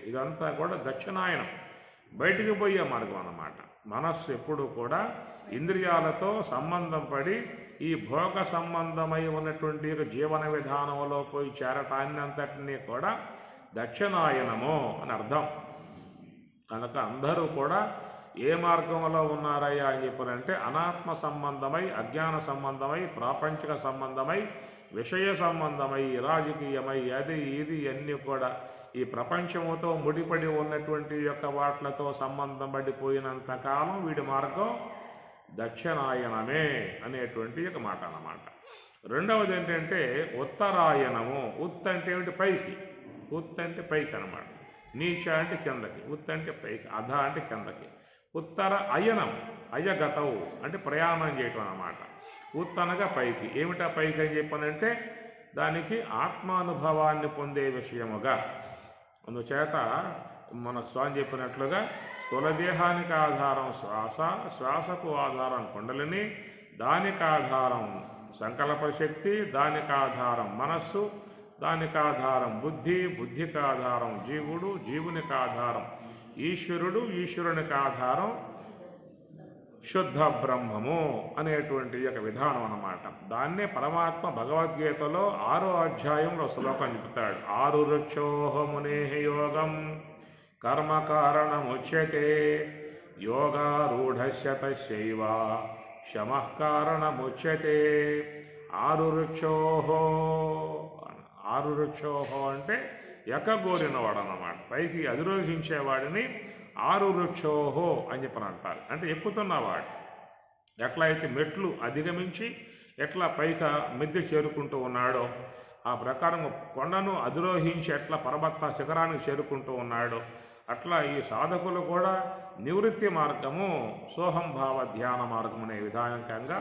ఇదంతా కూడా దక్షిణాయనం, బయటికి పోయే మార్గం అన్నమాట. మనస్సు ఎప్పుడు కూడా ఇంద్రియాలతో సంబంధం పడి ఈ భోగ సంబంధమై ఉన్నటువంటి జీవన విధానంలో పోయి చేరటాన్ని అంతటినీ కూడా దక్షిణాయనము అని అర్థం. కనుక అందరూ కూడా ఏ మార్గంలో ఉన్నారయ్యా అని చెప్పారంటే అనాత్మ సంబంధమై, అజ్ఞాన సంబంధమై, ప్రాపంచిక సంబంధమై, విషయ సంబంధమై, రాజకీయమై, అది ఇది అన్నీ కూడా ఈ ప్రపంచముతో ముడిపడి ఉన్నటువంటి యొక్క వాట్లతో సంబంధం పడిపోయినంత కాలం వీడి మార్గం దక్షిణాయనమే అనేటువంటి ఒక మాట అన్నమాట. రెండవది ఏంటంటే ఉత్తరాయణము. ఉత్ అంటే ఏమిటి? పైకి. ఉత్ అంటే పైకి అనమాట. నీచ అంటే కిందకి, ఉత్ అంటే పైకి, అధ అంటే కిందకి. ఉత్తర అయనం, అయగతవు అంటే ప్రయాణం చేయటం అన్నమాట. ఉత్ అనగా పైకి. ఏమిటా పైకి అని చెప్పానంటే దానికి ఆత్మానుభవాన్ని పొందే విషయముగా. అందుచేత మన స్వామి చెప్పినట్లుగా స్థూలదేహానికి ఆధారం శ్వాస, శ్వాసకు ఆధారం కుండలిని, దానికి ఆధారం సంకల్ప శక్తి, దానికి ఆధారం మనస్సు, దానికి ఆధారం బుద్ధి, బుద్ధికి ఆధారం జీవుడు, జీవునికి ఆధారం ఈశ్వరుడు, ఈశ్వరునికి ఆధారం శుద్ధ బ్రహ్మము అనేటువంటి యొక్క విధానం అన్నమాట. దాన్నే పరమాత్మ భగవద్గీతలో 6వ అధ్యాయంలో శ్లోకం చెప్తాడు. 6 రుచోహమునే యోగం కర్మకారణముచ్యతే యోగారూఢస్య తస్యైవ శమః కారణముచ్యతే. 6 రుచోహో, 6 రుచోహో అంటే ఎక్కగోరినవాడు అన్నమాట. పైకి అధిరోహించేవాడిని 6 రుచోహో అని చెప్పని అంటారు. అంటే ఎక్కుతున్నవాడు. ఎట్లా అయితే మెట్లు అధిగమించి ఎట్లా పైక మిద్దె చేరుకుంటూ ఉన్నాడో ఆ ప్రకారం కొండను అధిరోహించి ఎట్లా పర్వత శిఖరానికి చేరుకుంటూ ఉన్నాడో అట్లా ఈ సాధకులు కూడా నివృత్తి మార్గము, సోహంభావ ధ్యాన మార్గం అనే విధానంగా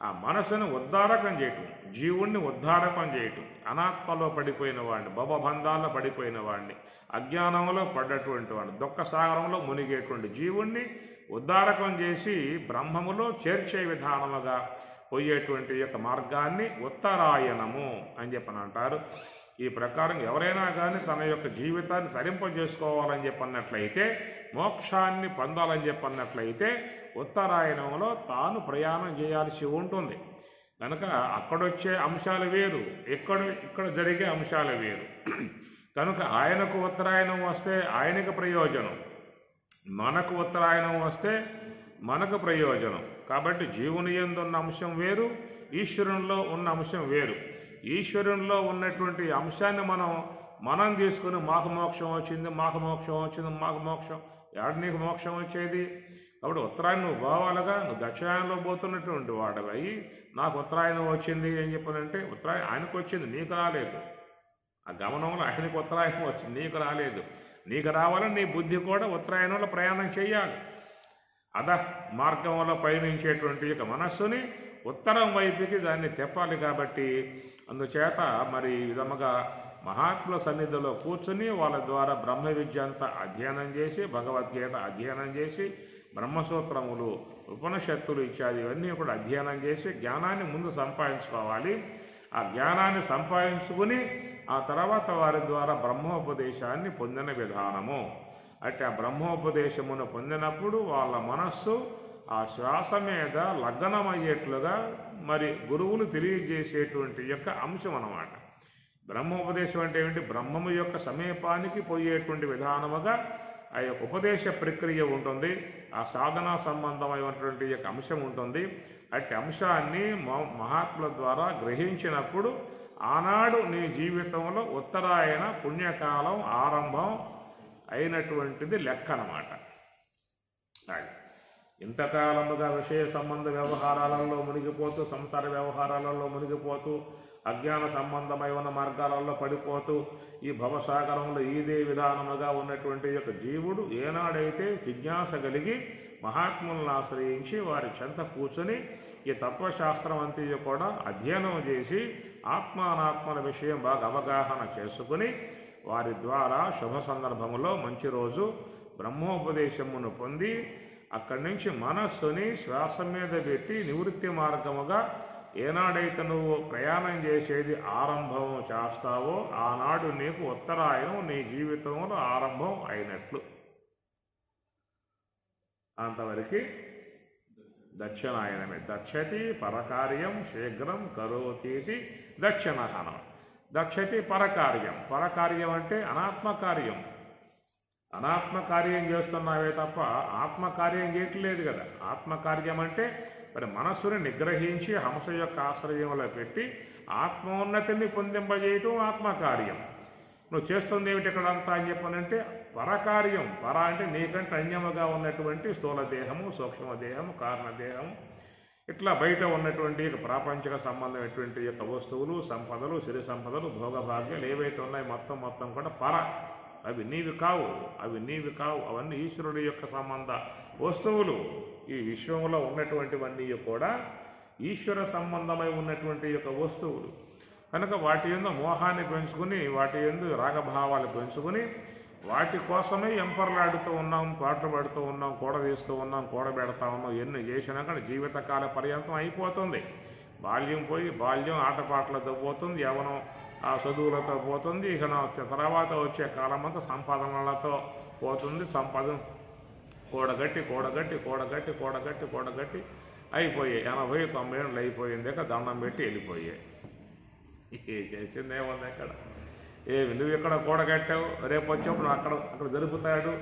ఆ మనసును ఉద్ధారకం చేయటం, జీవుణ్ణి ఉద్ధారకం చేయటం, అనాత్మలో పడిపోయిన వాడిని, భవబంధాల్లో పడిపోయిన వాడిని, అజ్ఞానంలో పడ్డటువంటి వాడిని, దుఃఖ సాగరంలో మునిగేటువంటి జీవుణ్ణి ఉద్ధారకం చేసి బ్రహ్మములో చేర్చే విధానముగా పోయేటువంటి యొక్క మార్గాన్ని ఉత్తరాయణము అని చెప్పని అంటారు. ఈ ప్రకారం ఎవరైనా కానీ తన యొక్క జీవితాన్ని తరింపజేసుకోవాలని చెప్పన్నట్లయితే, మోక్షాన్ని పొందాలని చెప్పన్నట్లయితే ఉత్తరాయణంలో తాను ప్రయాణం చేయాల్సి ఉంటుంది. కనుక అక్కడొచ్చే అంశాలు వేరు, ఇక్కడ జరిగే అంశాలు వేరు. కనుక ఆయనకు ఉత్తరాయణం వస్తే ఆయనకు ప్రయోజనం, మనకు ఉత్తరాయణం వస్తే మనకు ప్రయోజనం. కాబట్టి జీవుని యందు ఉన్న అంశం వేరు, ఈశ్వరునిలో ఉన్న అంశం వేరు. ఈశ్వరునిలో ఉన్నటువంటి అంశాన్ని మనం తీసుకుని మాకు మోక్షం వచ్చింది, మాకు మోక్షం వచ్చింది, మాకు మోక్షం, ఎక్కడ నీకు మోక్షం వచ్చేది? కాబట్టి ఉత్తరాయణం నువ్వు పోవాలిగా. నువ్వు దక్షిణాయనంలో పోతున్నటువంటి వాడవి నాకు ఉత్తరాయణం వచ్చింది అని చెప్పానంటే ఉత్తరాయణం ఆయనకు వచ్చింది, నీకు రాలేదు. ఆ గమనంలో ఆయనకు ఉత్తరాయణం వచ్చింది, నీకు రాలేదు. నీకు రావాలని నీ బుద్ధి కూడా ఉత్తరాయణంలో ప్రయాణం చేయాలి. అద మార్గంలో పయనించేటువంటి యొక్క మనస్సుని ఉత్తరం వైపుకి దాన్ని తెప్పాలి. కాబట్టి అందుచేత మరి ఈ విధముగా మహాత్ముల సన్నిధిలో కూర్చుని వాళ్ళ ద్వారా బ్రహ్మ విద్య అంతా అధ్యయనం చేసి, భగవద్గీత అధ్యయనం చేసి, బ్రహ్మసూత్రములు, ఉపనిషత్తులు ఇత్యాది ఇవన్నీ కూడా అధ్యయనం చేసి జ్ఞానాన్ని ముందు సంపాదించుకోవాలి. ఆ జ్ఞానాన్ని సంపాదించుకుని ఆ తర్వాత వారి ద్వారా బ్రహ్మోపదేశాన్ని పొందిన విధానము. అంటే ఆ బ్రహ్మోపదేశమును పొందినప్పుడు వాళ్ళ మనస్సు ఆ శ్వాస మీద లగ్నమయ్యేట్లుగా మరి గురువులు తెలియజేసేటువంటి యొక్క అంశం అన్నమాట. బ్రహ్మోపదేశం అంటే ఏమిటి? బ్రహ్మము యొక్క సమీపానికి పోయేటువంటి విధానముగా ఆ యొక్క ఉపదేశ ప్రక్రియ ఉంటుంది. ఆ సాధనా సంబంధమైనటువంటి యొక్క అంశం ఉంటుంది. అట్టి అంశాన్ని మహాత్ముల ద్వారా గ్రహించినప్పుడు ఆనాడు నీ జీవితంలో ఉత్తరాయణ పుణ్యకాలం ఆరంభం అయినటువంటిది లెక్క అన్నమాట. అది ఇంతకాలముగా విషయ సంబంధ వ్యవహారాలలో మునిగిపోతూ, సంసార వ్యవహారాలలో మునిగిపోతూ, అజ్ఞాన సంబంధమై ఉన్న మార్గాలలో పడిపోతూ, ఈ భవసాగరంలో ఇదే విధానముగా ఉన్నటువంటి యొక్క జీవుడు ఏనాడైతే జిజ్ఞాస కలిగి మహాత్ములను ఆశ్రయించి వారి చెంత కూర్చొని ఈ తత్వశాస్త్రం అంతా కూడా అధ్యయనం చేసి ఆత్మానాత్మల విషయం బాగా అవగాహన చేసుకుని వారి ద్వారా శుభ సందర్భములో మంచి రోజు బ్రహ్మోపదేశమును పొంది అక్కడి నుంచి మనస్సుని శ్వాస మీద పెట్టి నివృత్తి మార్గముగా ఏనాడైతే నువ్వు ప్రయాణం చేసేది ఆరంభం చేస్తావో ఆనాడు నీకు ఉత్తరాయణం నీ జీవితంలో ఆరంభం అయినట్లు. అంతవరకు దక్షిణాయనమే. దక్షతి పరకార్యం శీఘ్రం కరోతీతి దక్షిణాయనం. దక్షతి పరకార్యం. పరకార్యం అంటే అనాత్మకార్యం. అనాత్మకార్యం చేస్తున్నావే తప్ప ఆత్మకార్యం చేయట్లేదు కదా. ఆత్మకార్యం అంటే మరి మనస్సుని నిగ్రహించి హంస యొక్క ఆశ్రయంలో పెట్టి ఆత్మోన్నతిని పొందింపజేయటం ఆత్మకార్యం. నువ్వు చేస్తుంది ఏమిటి ఇక్కడంతా అని చెప్పనంటే పరకార్యం. పర అంటే నీకంటే అన్యముగా ఉన్నటువంటి స్థూల దేహము, సూక్ష్మదేహము, కారణదేహము, ఇట్లా బయట ఉన్నటువంటి ప్రాపంచిక సంబంధమైనటువంటి యొక్క వస్తువులు, సంపదలు, సిరి సంపదలు, భోగభాగ్యాలు ఏవైతే ఉన్నాయో మొత్తం కూడా పర. అవి నీవి కావు, అవన్నీ ఈశ్వరుడి యొక్క సంబంధ వస్తువులు. ఈ విశ్వంలో ఉన్నటువంటివన్నీ కూడా ఈశ్వర సంబంధమై ఉన్నటువంటి యొక్క వస్తువులు కనుక వాటి యందు మోహాన్ని పెంచుకుని, వాటి యందు రాగభావాలు పెంచుకుని వాటి కోసమే ఎంపర్లాడుతూ ఉన్నాం, పాటలు పడుతూ ఉన్నాం, కూడదీస్తూ ఉన్నాం, కూడబెడతా ఉన్నాం. ఎన్ని చేసినా కానీ జీవితకాల పర్యంతం అయిపోతుంది. బాల్యం పోయి బాల్యం ఆటపాటలతో పోతుంది, యవనం ఆ చదువులతో పోతుంది, ఇక తర్వాత వచ్చే కాలం అంతా సంపాదనలతో పోతుంది. సంపాదన కూడగట్టి అయిపోయాయి. 80-90 ఏళ్ళు అయిపోయింది. దండం పెట్టి వెళ్ళిపోయాయి. చేసిందేముంది అక్కడ? నువ్వు ఇక్కడ కూడగట్టావు, రేపు వచ్చేప్పుడు అక్కడ జరుపుతాడు.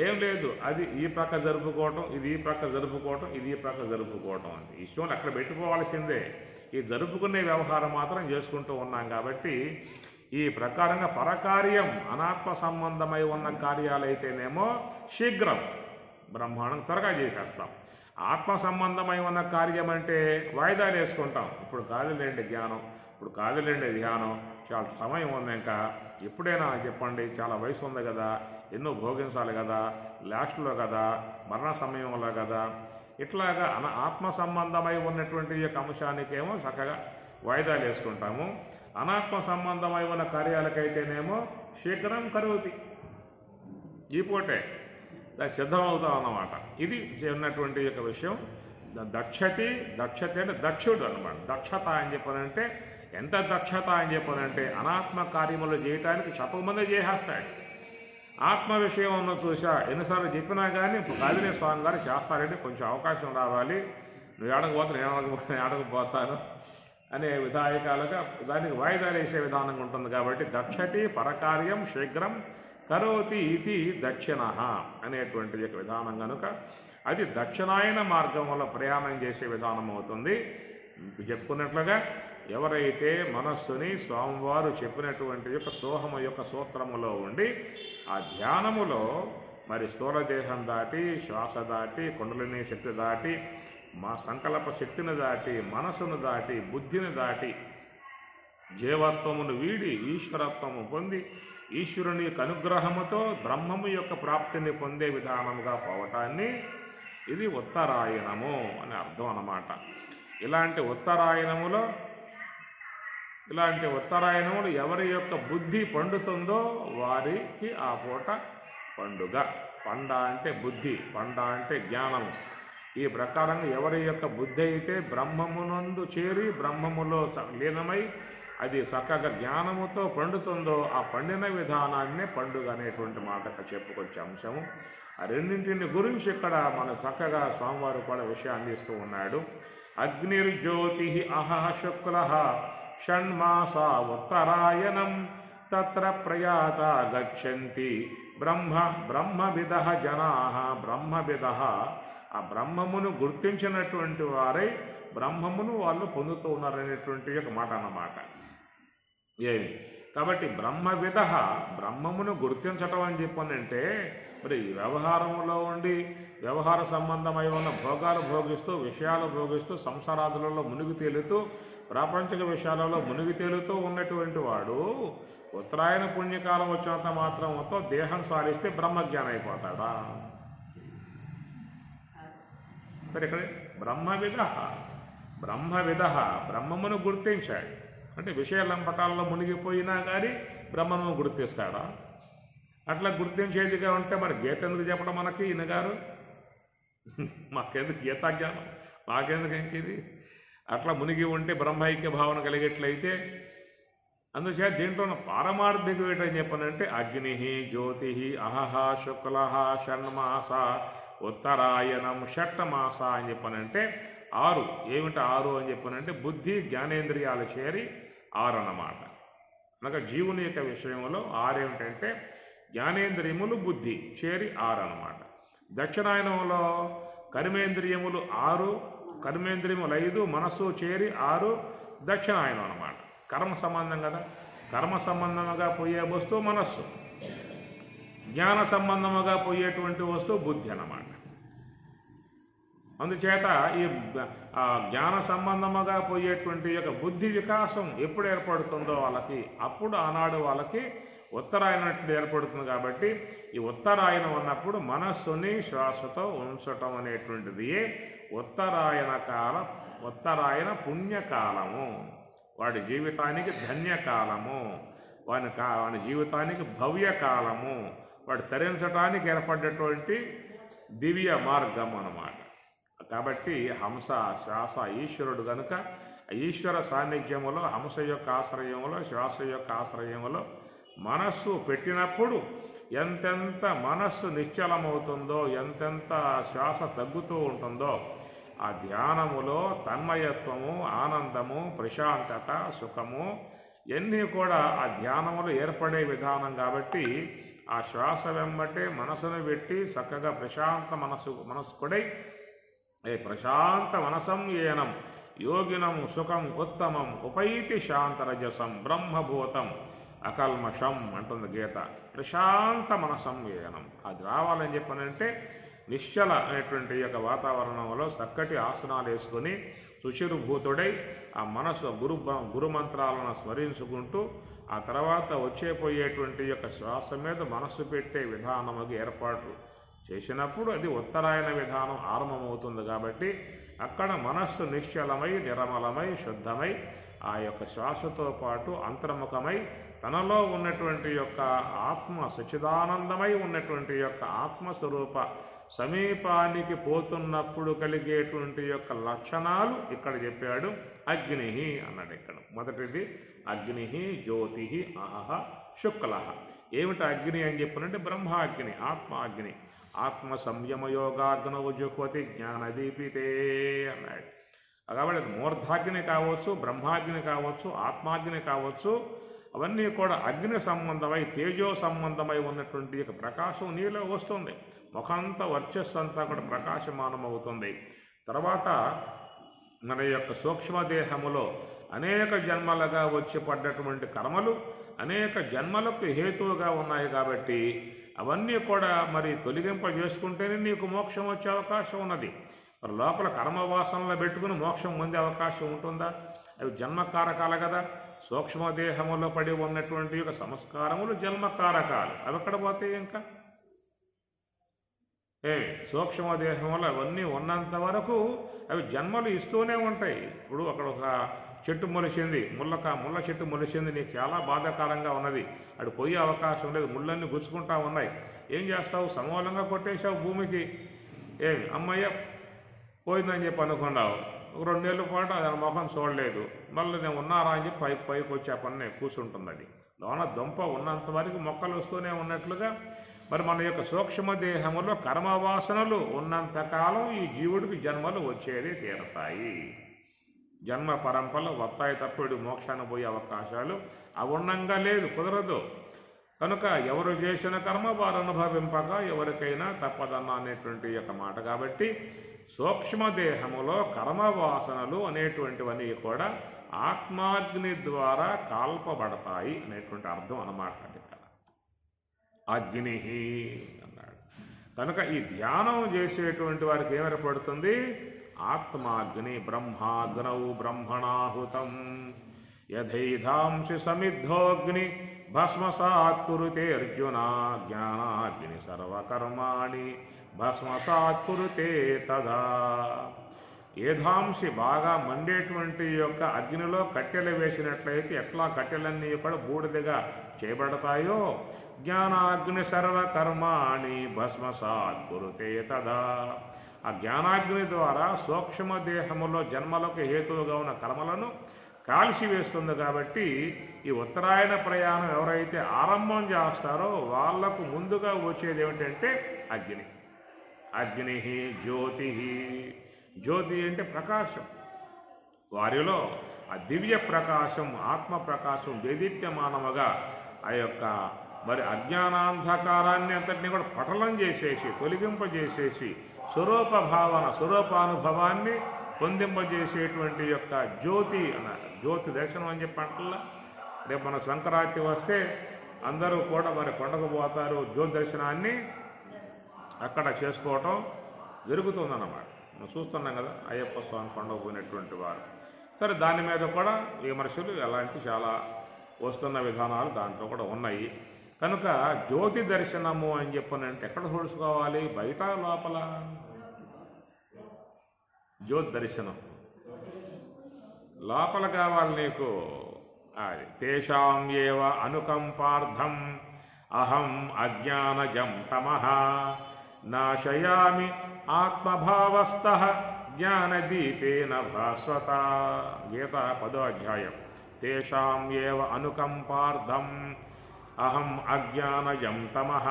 ఏం లేదు. అది ఈ ప్రక్క జరుపుకోవటం, ఇది ఈ ప్రక్క జరుపుకోవటం, ఇది ఈ ప్రక్క జరుపుకోవటం అంతే. ఇష్టం అక్కడ పెట్టుకోవాల్సిందే. ఈ జరుపుకునే వ్యవహారం మాత్రం చేసుకుంటూ ఉన్నాం కాబట్టి ఈ ప్రకారంగా పరకార్యం అనాత్మ సంబంధమై ఉన్న కార్యాలైతేనేమో శీఘ్రం బ్రహ్మాండం త్వరగా చేసేస్తాం. ఆత్మ సంబంధమై ఉన్న కార్యం అంటే వాయిదాలు వేసుకుంటాం. ఇప్పుడు కాదులేండి జ్ఞానం, ఇప్పుడు కాదులేండి ధ్యానం, చాలా సమయం ఉంది, ఇంకా ఎప్పుడైనా చెప్పండి, చాలా వయసు ఉంది కదా, ఎన్నో భోగించాలి కదా, లాస్ట్లో కదా, మరణ సమయంలో కదా, ఇట్లాగా ఆత్మ సంబంధమై ఉన్నటువంటి యొక్క అంశానికేమో చక్కగా వాయిదాలు వేసుకుంటాము. అనాత్మ సంబంధమై ఉన్న కార్యాలకైతేనేమో శీఘ్రం కరోతి, ఈ పూటే దానికి సిద్ధమవుతాం అన్నమాట. ఇది ఉన్నటువంటి యొక్క విషయం. దక్షతి అంటే దక్షుడు అనమాట. దక్షత అని చెప్పానంటే ఎంత దక్షత అని చెప్పానంటే అనాత్మ కార్యములు చేయటానికి శతమంది చేసేస్తాడు. ఆత్మ విషయం ఉన్న చూసా ఎన్నిసార్లు చెప్పినా కానీ కాదినే స్వామి గారు చేస్తారంటే కొంచెం అవకాశం రావాలి, నువ్వు ఏడకపోతే నేను ఏడకపోతాను అనే విధాయకాలుగా దానికి వాయిదాలు వేసే విధానంగా ఉంటుంది. కాబట్టి దక్షతి పరకార్యం శీఘ్రం కరోతి ఇది దక్షిణ అనేటువంటి విధానం కనుక అది దక్షిణాయన మార్గం వల్ల ప్రయాణం చేసే విధానం అవుతుంది. చెప్పుకున్నట్లుగా ఎవరైతే మనస్సుని స్వామివారు చెప్పినటువంటి యొక్క సోహము యొక్క సూత్రములో ఉండి ఆ ధ్యానములో మరి స్థూలదేహం దాటి, శ్వాస దాటి, కుండలిని శక్తి దాటి, మా సంకల్ప శక్తిని దాటి, మనసును దాటి, బుద్ధిని దాటి జీవత్వమును వీడి ఈశ్వరత్వము పొంది ఈశ్వరుని యొక్క అనుగ్రహముతో బ్రహ్మము యొక్క ప్రాప్తిని పొందే విధానముగా పోవటాన్ని ఇది ఉత్తరాయణము అని అర్థం అన్నమాట. ఇలాంటి ఉత్తరాయణములు ఎవరి యొక్క బుద్ధి పండుతుందో వారికి ఆ పూట పండుగ. పండ అంటే బుద్ధి, పండ అంటే జ్ఞానము. ఈ ప్రకారంగా ఎవరి యొక్క బుద్ధి అయితే బ్రహ్మమునందు చేరి బ్రహ్మములో లీనమై అది చక్కగా జ్ఞానముతో పండుతుందో ఆ పండిన విధానాన్నే పండుగ అనేటువంటి మాటగా చెప్పుకొచ్చే అంశము. ఆ రెండింటిని గురించి ఇక్కడ మన చక్కగా స్వామివారు కూడా విషయాన్ని ఇస్తూ ఉన్నాడు. అగ్నిర్జ్యోతి అహః శుక్లః షణ్మాసా ఉత్తరాయణం తత్ర ప్రయాత గచ్చంతి బ్రహ్మవిదః జనాః. బ్రహ్మవిదః ఆ బ్రహ్మమును గుర్తించినటువంటి వారై బ్రహ్మమును వాళ్ళు పొందుతూ ఉన్నారనేటువంటి ఒక మాట అన్నమాట. ఏమి కాబట్టి బ్రహ్మవిద బ్రహ్మమును గుర్తించటం అని చెప్పనంటే మరి వ్యవహారంలో ఉండి వ్యవహార సంబంధమై ఉన్న భోగాలు భోగిస్తూ విషయాలు భోగిస్తూ సంసారాదులలో మునిగి తేలుతూ ప్రాపంచిక విషయాలలో మునిగి తేలుతూ ఉన్నటువంటి వాడు ఉత్తరాయణ పుణ్యకాలం వచ్చినంత మాత్రంతో దేహం సారిస్తే బ్రహ్మజ్ఞానం అయిపోతాడా? సరే, ఇక్కడ బ్రహ్మవిద బ్రహ్మమును గుర్తించాడు అంటే విషయ లంపటాల్లో మునిగిపోయినా కానీ బ్రహ్మను గుర్తిస్తాడా? అట్లా గుర్తించేదిగా ఉంటే మరి గీత ఎందుకు చెప్పడం మనకి ఈయన గారు? మాకెందుకు గీతా జ్ఞానం, మాకెందుకు ఇంకిది? అట్లా మునిగి ఉంటే బ్రహ్మైక్య భావన కలిగేట్లయితే అందుచేత దీంట్లో పారమార్థికం ఏంటని చెప్పనంటే అగ్ని జ్యోతి అహహ శుక్ల షణ్మాస ఉత్తరాయణం షట్మాస అని చెప్పనంటే 6. ఏమిటి 6 అని చెప్పనంటే బుద్ధి జ్ఞానేంద్రియాలు చేరి 6 అన్నమాట. అనగా జీవుని యొక్క విషయంలో 6 ఏమిటంటే జ్ఞానేంద్రియములు బుద్ధి చేరి 6 అన్నమాట. దక్షిణాయనంలో కర్మేంద్రియములు 6, కర్మేంద్రియములు 5, మనస్సు చేరి 6 దక్షిణాయనం అన్నమాట. కర్మ సంబంధం కదా, కర్మ సంబంధముగా పోయే వస్తువు మనస్సు, జ్ఞాన సంబంధముగా పోయేటువంటి వస్తువు బుద్ధి అన్నమాట. అందుచేత ఈ జ్ఞాన సంబంధముగా పోయేటువంటి యొక్క బుద్ధి వికాసం ఎప్పుడు ఏర్పడుతుందో వాళ్ళకి అప్పుడు ఆనాడు వాళ్ళకి ఉత్తరాయణం ఏర్పడుతుంది. కాబట్టి ఈ ఉత్తరాయణం అన్నప్పుడు మనస్సుని శ్వాసతో ఉంచటం అనేటువంటిది ఉత్తరాయణ పుణ్యకాలము, వాడి జీవితానికి ధన్యకాలము, వాని జీవితానికి భవ్యకాలము, వాడు తరించటానికి ఏర్పడ్డటువంటి దివ్య మార్గం అన్నమాట. కాబట్టి హంస శ్వాస ఈశ్వరుడు కనుక ఈశ్వర సాన్నిధ్యములో హంస యొక్క ఆశ్రయములో శ్వాస యొక్క ఆశ్రయములో మనస్సు పెట్టినప్పుడు ఎంతెంత మనస్సు నిశ్చలమవుతుందో, ఎంతెంత శ్వాస తగ్గుతూ ఉంటుందో ఆ ధ్యానములో తన్మయత్వము, ఆనందము, ప్రశాంతత, సుఖము ఇవన్నీ కూడా ఆ ధ్యానములో ఏర్పడే విధానం. కాబట్టి ఆ శ్వాస వెంబటే మనసును పెట్టి చక్కగా ప్రశాంత మనస్సు కూడా ప్రశాంత మనసం ఏనం యోగినం సుఖం ఉత్తమం ఉపైతి శాంతరజసం బ్రహ్మభూతం అకల్మషం అంటుంది గీత. ప్రశాంత మనసం ఏనం అది రావాలని చెప్పనంటే నిశ్చల అనేటువంటి యొక్క వాతావరణంలో చక్కటి ఆసనాలు వేసుకొని సుచిరుభూతుడై ఆ మనసు గురుమంత్రాలను స్మరించుకుంటూ ఆ తర్వాత వచ్చేపోయేటువంటి యొక్క శ్వాస మీద మనస్సు పెట్టే విధానముకి ఏర్పాటు చేసినప్పుడు అది ఉత్తరాయణ విధానం ఆరంభమవుతుంది. కాబట్టి అక్కడ మనస్సు నిశ్చలమై నిర్మలమై శుద్ధమై ఆ యొక్క శ్వాసతో పాటు అంతర్ముఖమై తనలో ఉన్నటువంటి యొక్క ఆత్మ సచ్చిదానందమై ఉన్నటువంటి యొక్క ఆత్మస్వరూప సమీపానికి పోతున్నప్పుడు కలిగేటువంటి యొక్క లక్షణాలు ఇక్కడ చెప్పాడు. అగ్ని అన్నాడు ఇక్కడ. మొదటిది అగ్ని జ్యోతి అహహ శుక్ల. ఏమిటి అగ్ని అని చెప్పినంటే బ్రహ్మాగ్ని, ఆత్మాగ్ని. ఆత్మ సంయమయోగాగ్నవు జుహ్వతి జ్ఞానదీపితే అన్నాడు. కాబట్టి మూర్ధాగ్ని కావచ్చు, బ్రహ్మాగ్ని కావచ్చు, ఆత్మాగ్ని కావచ్చు, అవన్నీ కూడా అగ్ని సంబంధమై తేజో సంబంధమై ఉన్నటువంటి యొక్క ప్రకాశం నీలో వస్తుంది. ముఖంతా వర్చస్సు అంతా కూడా ప్రకాశమానం అవుతుంది. తర్వాత మన యొక్క సూక్ష్మదేహములో అనేక జన్మలుగా వచ్చి పడ్డటువంటి కర్మలు అనేక జన్మలకు హేతువుగా ఉన్నాయి. కాబట్టి అవన్నీ కూడా మరి తొలగింపజేసుకుంటేనే నీకు మోక్షం వచ్చే అవకాశం ఉన్నది. మరి లోపల కర్మవాసనలో పెట్టుకుని మోక్షం పొందే అవకాశం ఉంటుందా? అవి జన్మకారకాలు కదా. సూక్ష్మదేహములో పడి ఉన్నటువంటి యొక్క సంస్కారములు జన్మకారకాలు. అవి ఎక్కడ పోతాయి? ఇంకా సూక్ష్మదేహంలో అవన్నీ ఉన్నంత వరకు అవి జన్మలు ఇస్తూనే ఉంటాయి. ఇప్పుడు అక్కడ ఒక చెట్టు మొలిచింది, ముళ్ళ చెట్టు మొలిచింది, నీకు చాలా బాధాకరంగా ఉన్నది, అటు పోయే అవకాశం లేదు, ముళ్ళన్నీ గుచ్చుకుంటా ఉన్నాయి. ఏం చేస్తావు? సమూలంగా కొట్టేశావు భూమికి. అమ్మయ్య పోయిందని చెప్పి అనుకున్నావు. 2 నెలల పాటు దాని ముఖం చూడలేదు. మళ్ళీ నేను ఉన్నారా అని చెప్పి పైకి వచ్చి ఆ పని కూర్చుంటుంది. అది లోన దుంప ఉన్నంత వరకు మొక్కలు వస్తూనే ఉన్నట్లుగా మరి మన యొక్క సూక్ష్మదేహములో కర్మవాసనలు ఉన్నంతకాలం ఈ జీవుడికి జన్మలు వచ్చేది తీరతాయి. జన్మ పరంపరలు వస్తాయి తప్ప మోక్షాన్ని పోయే అవకాశాలు అవునంగా లేదు, కుదరదు. కనుక ఎవరు చేసిన కర్మ వారు అనుభవింపక ఎవరికైనా తప్పదన్న అనేటువంటి యొక్క మాట. కాబట్టి సూక్ష్మదేహములో కర్మవాసనలు అనేటువంటివన్నీ కూడా ఆత్మాగ్ని ద్వారా కాల్పబడతాయి అనేటువంటి అర్థం అన్నమాట. ఇక్కడ అగ్ని అన్నాడు. కనుక ఈ ధ్యానం చేసేటువంటి వారికి ఏమేర్పడుతుంది? ఆత్మాగ్ని. బ్రహ్మాగ్నౌ బ్రహ్మణాహుతం యథైధాంసి సమిద్ధోగ్ని భస్మసాత్ కురుతే అర్జున జ్ఞానాగ్ని సర్వకర్మాణి భస్మసాత్ కురుతే తదా. ఏధాంసి బాగా మండేటువంటి యొక్క అగ్నిలో కట్టెలు వేసినట్లయితే ఎట్లా కట్టెలన్నీ కూడా బూడిదగా చేయబడతాయో జ్ఞానాగ్ని సర్వకర్మాణి భస్మసాత్ కురుతే తదా. ఆ జ్ఞానాగ్ని ద్వారా సూక్ష్మదేహములో జన్మలకు హేతువుగా ఉన్న కర్మలను కాల్చివేస్తుంది. కాబట్టి ఈ ఉత్తరాయణ ప్రయాణం ఎవరైతే ఆరంభం చేస్తారో వాళ్లకు ముందుగా వచ్చేది ఏమిటంటే అగ్ని. అగ్ని జ్యోతి. జ్యోతి అంటే ప్రకాశం. వారిలో ఆ దివ్య ప్రకాశం, ఆత్మ ప్రకాశం దేదీప్యమానముగా ఆ యొక్క మరి అజ్ఞానాంధకారాన్ని అంతటినీ కూడా పటలం చేసేసి తొలగింపజేసేసి స్వరూప భావన, స్వరూపానుభవాన్ని పొందింపజేసేటువంటి యొక్క జ్యోతి అన్నారు. జ్యోతి దర్శనం అని చెప్పంటల్లా. రేపు మన సంక్రాంతి వస్తే అందరూ కూడా మరి కొండకు పోతారు, జ్యోతి దర్శనాన్ని అక్కడ చేసుకోవటం జరుగుతుందన్నమాట. మనం చూస్తున్నాం కదా అయ్యప్ప స్వామి కొండకు పోయినటువంటి వారు. సరే, దాని మీద కూడా విమర్శలు ఎలాంటి చాలా వస్తున్న విధానాలు దాంట్లో కూడా ఉన్నాయి. కనుక జ్యోతి దర్శనము అని చెప్పనంటే ఎక్కడ చూసుకోవాలి? బయట లోపల జ్యోతి దర్శనం లోపల కావాలి నీకు. అది తేషాం ఏవ అనుకంపార్థం అహం అజ్ఞానజం తమః నాశయామి ఆత్మభావస్థః జ్ఞానదీపేన భాస్వత. గీత 10వ అధ్యాయం. తేషాం ఏవ అనుకంపార్థం అహం అజ్ఞానజం తమః.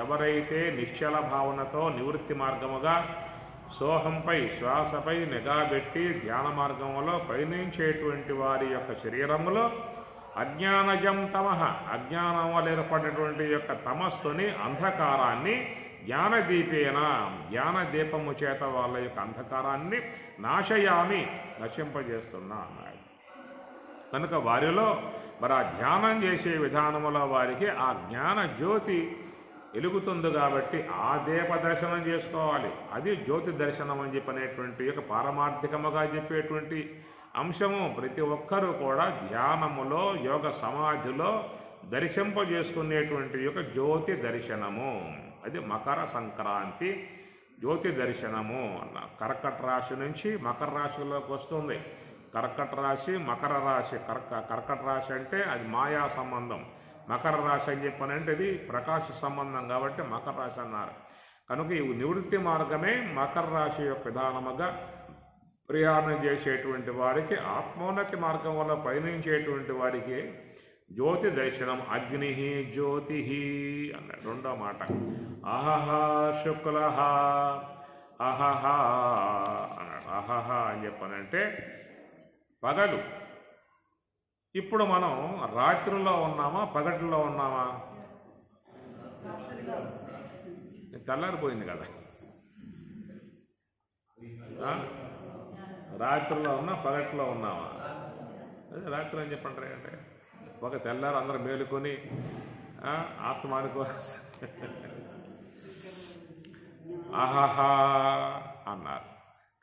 ఎవరైతే నిశ్చల భావనతో నివృత్తి మార్గముగా సోహంపై, శ్వాసపై నిఘా పెట్టి ధ్యాన మార్గంలో పయనించేటువంటి వారి యొక్క శరీరములో అజ్ఞానజం తమః, అజ్ఞానం వల్ల ఏర్పడినటువంటి యొక్క తమస్సుని, అంధకారాన్ని జ్ఞానదీపేన, జ్ఞానదీపము చేత వాళ్ళ యొక్క అంధకారాన్ని నాశయామి, నశింపజేస్తున్నా అన్నాడు. కనుక వారిలో మరి ఆ ధ్యానం చేసే విధానములో వారికి ఆ జ్ఞాన జ్యోతి వెలుగుతుంది. కాబట్టి ఆ దీప దర్శనం చేసుకోవాలి. అది జ్యోతి దర్శనం అని చెప్పనేటువంటి యొక్క పారమార్థికముగా చెప్పేటువంటి అంశము ప్రతి ఒక్కరూ కూడా ధ్యానములో, యోగ సమాధిలో దర్శింపజేసుకునేటువంటి యొక్క జ్యోతి దర్శనము. అది మకర సంక్రాంతి జ్యోతి దర్శనము అన్న. కర్కట రాశి నుంచి మకర రాశిలోకి వస్తుంది. కర్కట రాశి, మకర రాశి. కర్కట రాశి అంటే అది మాయా సంబంధం. మకర రాశి అని చెప్పనంటే ఇది ప్రకాశ సంబంధం కాబట్టి మకర రాశి అన్నారు. కనుక ఈ నివృత్తి మార్గమే మకర రాశి యొక్క విధానముగా ప్రయాణం చేసేటువంటి వారికి, ఆత్మోన్నతి మార్గం వల్ల పయనించేటువంటి వారికి జ్యోతి దర్శనం. అగ్ని జ్యోతి అన్నాడు. రెండో మాట అహహ శుక్ల అహహ అన్నాడు. అహహ అని చెప్పనంటే పగలు. ఇప్పుడు మనం రాత్రిలో ఉన్నామా, పగటిలో ఉన్నామా? తెల్లారిపోయింది కదా. రాత్రిలో ఉన్నా, పగటిలో ఉన్నామా? అదే రాత్రి అని చెప్పంటారు. అంటే ఒక తెల్లారు అందరూ మేలుకొని ఆస్తమానికి ఆహాహా అన్నారు.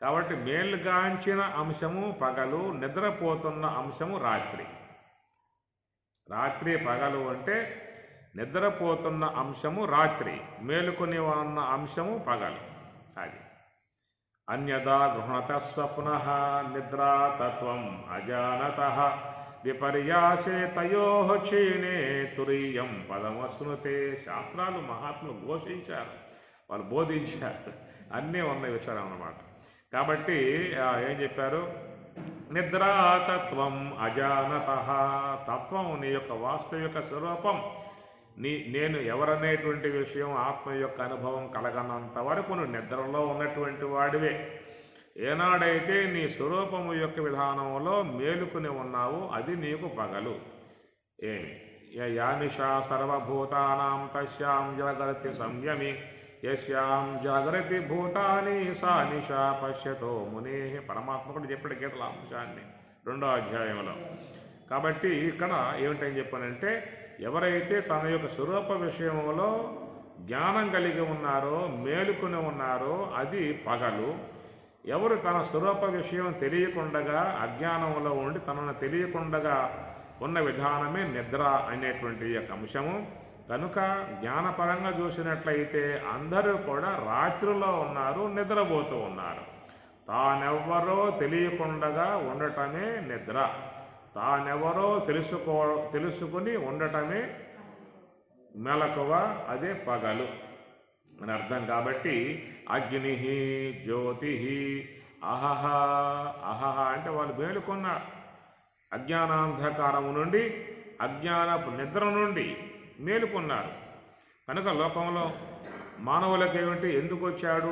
కాబట్టి మేలుగాంచిన అంశము పగలు, నిద్రపోతున్న అంశము రాత్రి. రాత్రి పగలు అంటే నిద్రపోతున్న అంశము రాత్రి, మేలుకొని ఉన్న అంశము పగలు. అది అన్యదా గృహణత స్వప్నః నిద్రాతత్వం అజానతః విపర్యాసే తయోః క్షీణే తురీయం పదమశ్నుతే. శాస్త్రాలు మహాత్ములు ఘోషించారు, వాళ్ళు బోధించారు, అన్నీ ఉన్న విషయాలు అన్నమాట. కాబట్టి ఏం చెప్పారు? నిద్రాతత్వం అజానతః, తత్వం నీ యొక్క వాస్తవిక స్వరూపం, నేను ఎవరనేటువంటి విషయం, ఆత్మ యొక్క అనుభవం కలగనంత వరకు నువ్వు నిద్రలో ఉన్నటువంటి వాడివే. ఏనాడైతే నీ స్వరూపము యొక్క విధానంలో మేలుకుని ఉన్నావు అది నీకు పగలు. ఏమి యా నిశా సర్వభూతానాం తస్యాం జాగర్తి సంయమి యస్యాం జాగృతి భూతాని సా నిశా పశ్యతో మునే. పరమాత్మ కూడా చెప్పాడు గీతల అంశాన్ని 2వ అధ్యాయంలో. కాబట్టి ఇక్కడ ఏమిటని చెప్పానంటే, ఎవరైతే తన యొక్క స్వరూప విషయంలో జ్ఞానం కలిగి ఉన్నారో, మేలుకుని ఉన్నారో అది పగలు. ఎవరు తన స్వరూప విషయం తెలియకుండగా అజ్ఞానంలో ఉండి తనను తెలియకుండగా ఉన్న విధానమే నిద్ర అనేటువంటి యొక్క అంశము. కనుక జ్ఞానపరంగా చూసినట్లయితే అందరూ కూడా రాత్రిలో ఉన్నారు, నిద్రపోతూ ఉన్నారు. తానెవ్వరో తెలియకుండగా ఉండటమే నిద్ర, తానెవరో తెలుసుకుని ఉండటమే మెలకువ, అదే పగలు అని అర్థం. కాబట్టి అగ్ని జ్యోతి అహహ. అహహ అంటే వాళ్ళు మేలుకున్న అజ్ఞానాంధకారము నుండి, అజ్ఞానపు నిద్ర నుండి మేలుకున్నారు. కనుక లోకంలో మానవులకు ఏమిటి, ఎందుకు వచ్చాడు,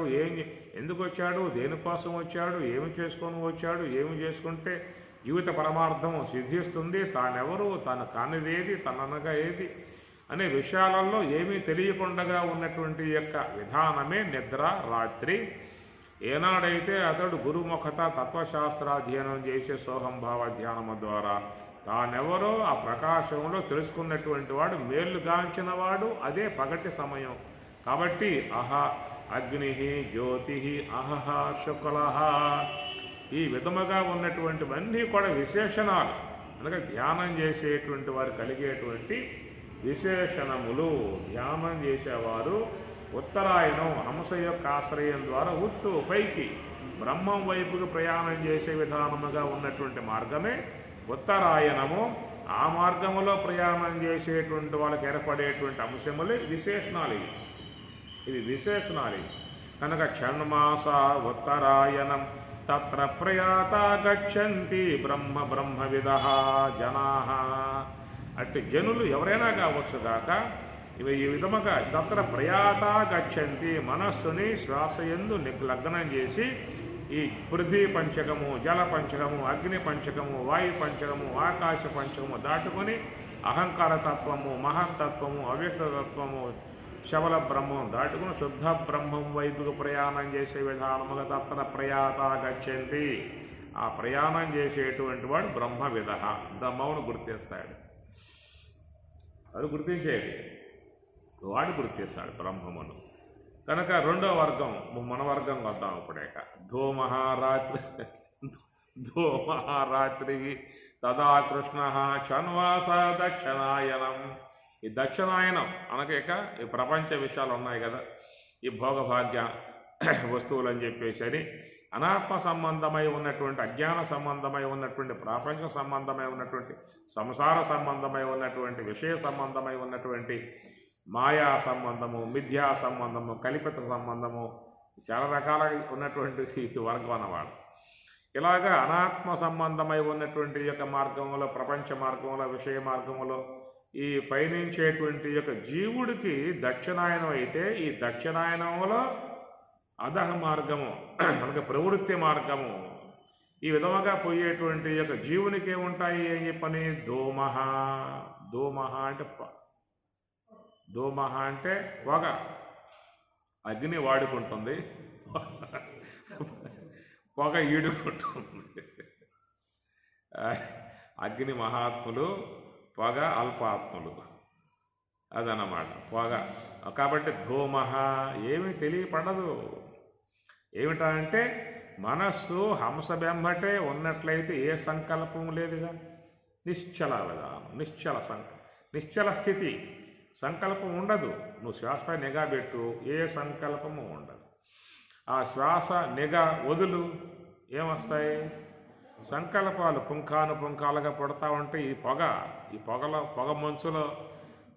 ఎందుకు వచ్చాడు, దేనికోసం వచ్చాడు, ఏమి చేసుకొని వచ్చాడు, ఏమి చేసుకుంటే జీవిత పరమార్థం సిద్ధిస్తుంది, తానెవరు, తను కానిదేది, తననగా ఏది అనే విషయాలలో ఏమీ తెలియకుండా ఉన్నటువంటి యొక్క విధానమే నిద్ర, రాత్రి. ఏనాడైతే అతడు గురుముఖత తత్వశాస్త్రాధ్యయనం చేసే సోహంభావ ధ్యానము ద్వారా తానెవరో ఆ ప్రకాశంలో తెలుసుకున్నటువంటి వాడు, మేలుగాంచిన వాడు, అదే పగటి సమయం. కాబట్టి అగ్ని జ్యోతి అహహ శుక్ల, ఈ విధముగా ఉన్నటువంటివన్నీ కూడా విశేషణాలు. అనగా ధ్యానం చేసేటువంటి వారు కలిగేటువంటి విశేషణములు. ధ్యానం చేసేవారు ఉత్తరాయణం హంస యొక్క ఆశ్రయం ద్వారా పైకి బ్రహ్మం వైపుకు ప్రయాణం చేసే విధానముగా ఉన్నటువంటి మార్గమే ఉత్తరాయణము. ఆ మార్గములో ప్రయాణం చేసేటువంటి వాళ్ళకి ఏర్పడేటువంటి అంశములే విశేషణాలు. ఇవి విశేషణాలు. కనుక షణ్మాస ఉత్తరాయణం తత్ర ప్రయాత గచ్చంతి బ్రహ్మవిదః జనాః. అట్టి జనులు ఎవరైనా కావచ్చు గాక ఇవి ఈ విధముగా తత్ర ప్రయాత గచ్చంతి, మనస్సుని శ్వాసయందు లగ్నం చేసి ఈ పృథ్వీ పంచకము, జల పంచకము, అగ్ని పంచకము, వాయు పంచకము, ఆకాశ పంచకము దాటుకొని అహంకార తత్వము, మహత్తత్వము, అవ్యక్తత్వము, శవల బ్రహ్మం దాటుకుని శుద్ధ బ్రహ్మం వైపుకు ప్రయాణం చేసే విధానముగా తత్ర ప్రయాత గచ్చంతి. ఆ ప్రయాణం చేసేటువంటి వాడు బ్రహ్మవిదః, బ్రహ్మమును గుర్తిస్తాడు. అది గుర్తించేది వాడు గుర్తిస్తాడు బ్రహ్మమును. కనుక 2వ వర్గం మన వర్గం వద్దాం. ఇప్పుడేక ధూమహారాత్రి తదా కృష్ణ చన్వాస దక్షిణాయనం. ఈ దక్షిణాయనం అనకేక ఈ ప్రపంచ విషయాలు ఉన్నాయి కదా, ఈ భోగభాగ్య వస్తువులు అని చెప్పేసి అని అనాత్మ సంబంధమై ఉన్నటువంటి, అజ్ఞాన సంబంధమై ఉన్నటువంటి, ప్రాపంచ సంబంధమై ఉన్నటువంటి, సంసార సంబంధమై ఉన్నటువంటి, విషయ సంబంధమై ఉన్నటువంటి, మాయా సంబంధము, మిథ్యా సంబంధము, కల్పిత సంబంధము, చాలా రకాల ఉన్నటువంటి వర్గం అన్నవాడు. ఇలాగా అనాత్మ సంబంధమై ఉన్నటువంటి యొక్క మార్గంలో, ప్రపంచ మార్గంలో, విషయ మార్గంలో ఈ పయనించేటువంటి యొక్క జీవుడికి దక్షిణాయనం అయితే, ఈ దక్షిణాయనంలో అధః మార్గము మనకు ప్రవృత్తి మార్గము, ఈ విధముగా పోయేటువంటి యొక్క జీవునికి ఏముంటాయి అని చెప్పని ధూమః. ధూమః అంటే పొగ. అగ్ని వాడుకుంటుంది, పొగ ఈడుకుంటుంది. అగ్ని మహాత్ములు, పొగ అల్పాత్ములు, అదన్నమాట పొగ. కాబట్టి ధూమః ఏమీ తెలియపడదు. ఏమిటా అంటే మనస్సు హంస బెంబటే ఉన్నట్లయితే ఏ సంకల్పం లేదుగా. నిశ్చల విధానం, నిశ్చల స్థితి, సంకల్పం ఉండదు. నువ్వు శ్వాసపై నిఘా పెట్టు, ఏ సంకల్పము ఉండదు. ఆ శ్వాస నిఘా వదులు, ఏమొస్తాయి సంకల్పాలు పుంఖానుపుంఖాలుగా పుడతా ఉంటే ఈ పొగ మంచులో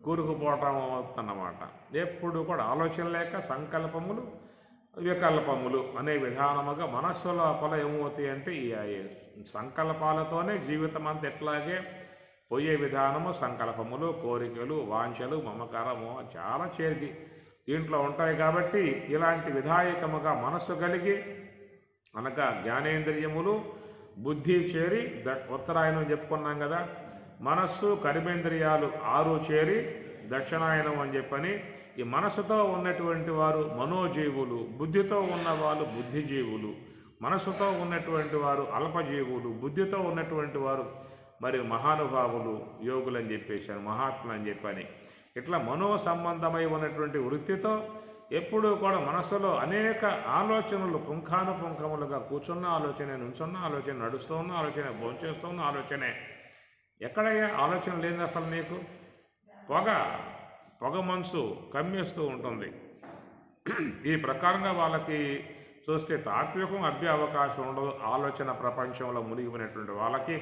కూరుకుపోవటం అవుతుందన్నమాట. ఎప్పుడు కూడా ఆలోచన లేక సంకల్పములు, వికల్పములు అనే విధానముగా మనస్సు లోపల ఏమవుతాయి అంటే ఈ సంకల్పాలతోనే జీవితం అంతా ఎట్లాగే పోయే విధానము. సంకల్పములు, కోరికలు, వాంఛలు, మమకారము చాలా చేరి దీంట్లో ఉంటాయి. కాబట్టి ఇలాంటి విధాయకముగా మనస్సు కలిగి అనగా జ్ఞానేంద్రియములు, బుద్ధి చేరి ఉత్తరాయణం చెప్పుకున్నాం కదా, మనస్సు కర్మేంద్రియాలు 6 చేరి దక్షిణాయనం అని చెప్పని, ఈ మనస్సుతో ఉన్నటువంటి వారు మనోజీవులు, బుద్ధితో ఉన్నవాళ్ళు బుద్ధిజీవులు, మనస్సుతో ఉన్నటువంటి వారు అల్పజీవులు, బుద్ధితో ఉన్నటువంటి వారు మరి మహానుభావులు, యోగులు అని చెప్పేశారు, మహాత్ములు అని చెప్పని. ఇట్లా మనో సంబంధమై ఉన్నటువంటి వృత్తితో ఎప్పుడూ కూడా మనస్సులో అనేక ఆలోచనలు పుంఖానుపుంఖములుగా, కూర్చున్న ఆలోచనే, నుంచున్న ఆలోచన, నడుస్తూ ఉన్న ఆలోచన, భోంచేస్తూ ఉన్న ఆలోచనే. ఎక్కడయ్యా ఆలోచన లేదు అసలు నీకు? పొగ మనసు కమ్మేస్తూ ఉంటుంది. ఈ ప్రకారంగా వాళ్ళకి చూస్తే తాత్వికం అభ్య అవకాశం ఉండదు ఆలోచన ప్రపంచంలో మునిగిపోయినటువంటి వాళ్ళకి.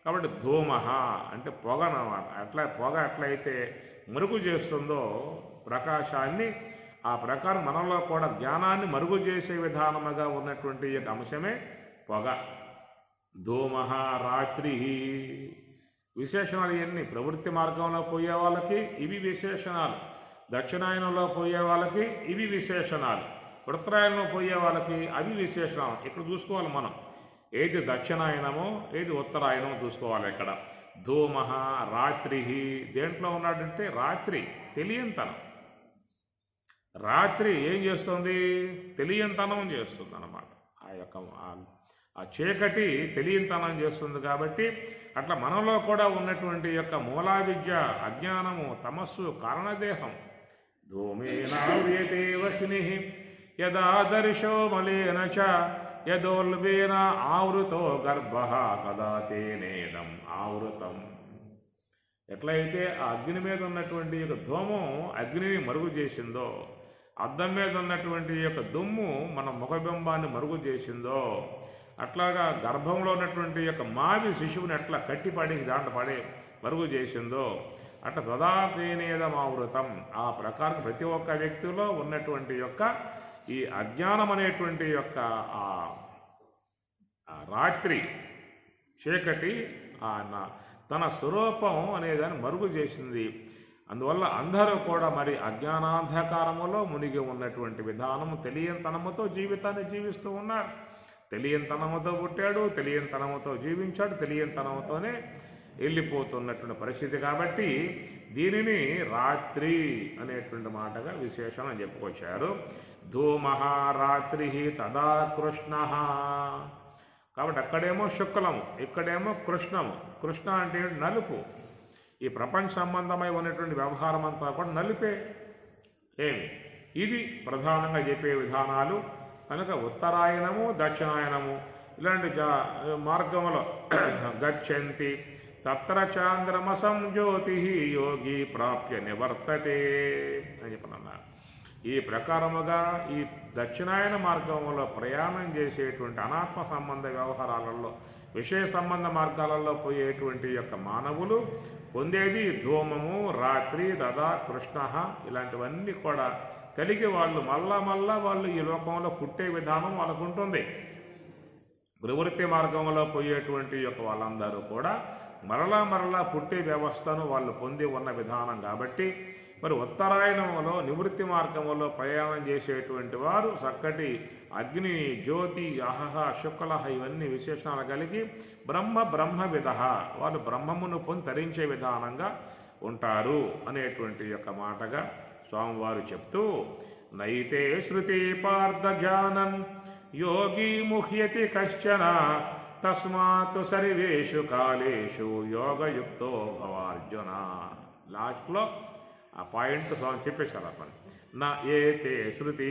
కాబట్టి ధూమః అంటే పొగ అన్నమాట. పొగ ఎట్లయితే మరుగు చేస్తుందో ప్రకాశాన్ని, ఆ ప్రకారం మనలో కూడా జ్ఞానాన్ని మరుగు చేసే విధానముగా ఉన్నటువంటి ఈ అంశమే పొగ. ధూమః రాత్రి. విశేషణాలు ఇవన్నీ ప్రవృత్తి మార్గంలో పోయే వాళ్ళకి ఇవి విశేషణాలు, దక్షిణాయనంలో పోయే వాళ్ళకి ఇవి విశేషణాలు, ఉత్తరాయణంలో పోయే వాళ్ళకి అవి విశేషణాలు. ఇక్కడ చూసుకోవాలి మనం ఏది దక్షిణాయనమో ఏది ఉత్తరాయణమో చూసుకోవాలి. ఇక్కడ ధూమః రాత్రి. దేంట్లో ఉన్నాడంటే రాత్రి తెలియంతనం. రాత్రి ఏం చేస్తుంది? తెలియంతనం చేస్తుంది అన్నమాట. ఆ చీకటి తెలియంతనం చేస్తుంది. కాబట్టి అట్లా మనలో కూడా ఉన్నటువంటి యొక్క మూలా విద్య, అజ్ఞానము, తమస్సు, కారణదేహం. ధూమేనావ్రియతే వహ్నిః యదా దర్శో మలేన చ యదోల్బేన ఆవృతో గర్భః తదా తేనేదం ఆవృతం. ఎట్లయితే ఆ అగ్ని మీద ఉన్నటువంటి యొక్క ధూమం అగ్నిని మరుగు చేసిందో, అద్దం మీద ఉన్నటువంటి యొక్క దుమ్ము మన ముఖబింబాన్ని మరుగు చేసిందో, అట్లాగా గర్భంలో ఉన్నటువంటి యొక్క మావి శిశువుని ఎట్లా కట్టిపడి దాంట్లో పడి మరుగు చేసిందో, అట్లా తదాతేనేదమావృతం. ఆ ప్రకారం ప్రతి ఒక్క వ్యక్తిలో ఉన్నటువంటి యొక్క ఈ అజ్ఞానం అనేటువంటి యొక్క ఆ రాత్రి చీకటి తన స్వరూపం అనేదాన్ని మరుగు చేసింది. అందువల్ల అందరూ కూడా మరి అజ్ఞానాంధకారములో మునిగి ఉన్నటువంటి విధానము, తెలియంతనముతో జీవితాన్ని జీవిస్తూ ఉన్నారు. తెలియంతనముతో పుట్టాడు, తెలియంతనముతో జీవించాడు, తెలియంతనముతోనే వెళ్ళిపోతున్నటువంటి పరిస్థితి. కాబట్టి దీనిని రాత్రి అనేటువంటి మాటగా విశేషం అని చెప్పుకొచ్చారు. ధూమః రాత్రి తదా కృష్ణః. కాబట్టి అక్కడేమో శుక్లము, ఇక్కడేమో కృష్ణము. కృష్ణ అంటే నలుపు. ఈ ప్రపంచ సంబంధమై ఉన్నటువంటి వ్యవహారం అంతా కూడా నలుపే. ఏమి ఇది ప్రధానంగా చెప్పే విధానాలు కనుక ఉత్తరాయణము, దక్షిణాయనము ఇలాంటి మార్గంలో గచ్చంతి తత్ర చాంద్రమసం జ్యోతి యోగి ప్రాప్య నివర్తతే అని చెప్పనన్నారు. ఈ ప్రకారముగా ఈ దక్షిణాయన మార్గంలో ప్రయాణం చేసేటువంటి అనాత్మ సంబంధ వ్యవహారాలలో, విషయ సంబంధ మార్గాలలో పోయేటువంటి యొక్క మానవులు పొందేది ధూమము, రాత్రి, దదా, కృష్ణ ఇలాంటివన్నీ కూడా కలిగి వాళ్ళు మళ్ళా వాళ్ళు ఈ లోకంలో పుట్టే విధానం వాళ్ళకు ఉంటుంది. ప్రవృత్తి మార్గంలో పోయేటువంటి యొక్క వాళ్ళందరూ కూడా మరలా పుట్టే వ్యవస్థను వాళ్ళు పొంది ఉన్న విధానం. కాబట్టి మరి ఉత్తరాయణంలో నివృత్తి మార్గంలో ప్రయాణం చేసేటువంటి వారు చక్కటి అగ్ని, జ్యోతి, అహహ, శుక్లహ ఇవన్నీ విశేషణాలు కలిగి బ్రహ్మవిద వాళ్ళు బ్రహ్మమును పొంది తరించే విధానంగా ఉంటారు అనేటువంటి యొక్క మాటగా స్వామివారు చెప్తూ, నైతే శృతి పార్థ జానన్ యోగి ముహ్యతి కశ్చన తస్మాత్ సర్వేషు కాలేషు యోగయుక్తో భవార్జున. లాస్ట్లో ఆ పాయింట్ స్వామి చెప్పేశారు. అతను నా ఏతే శృతి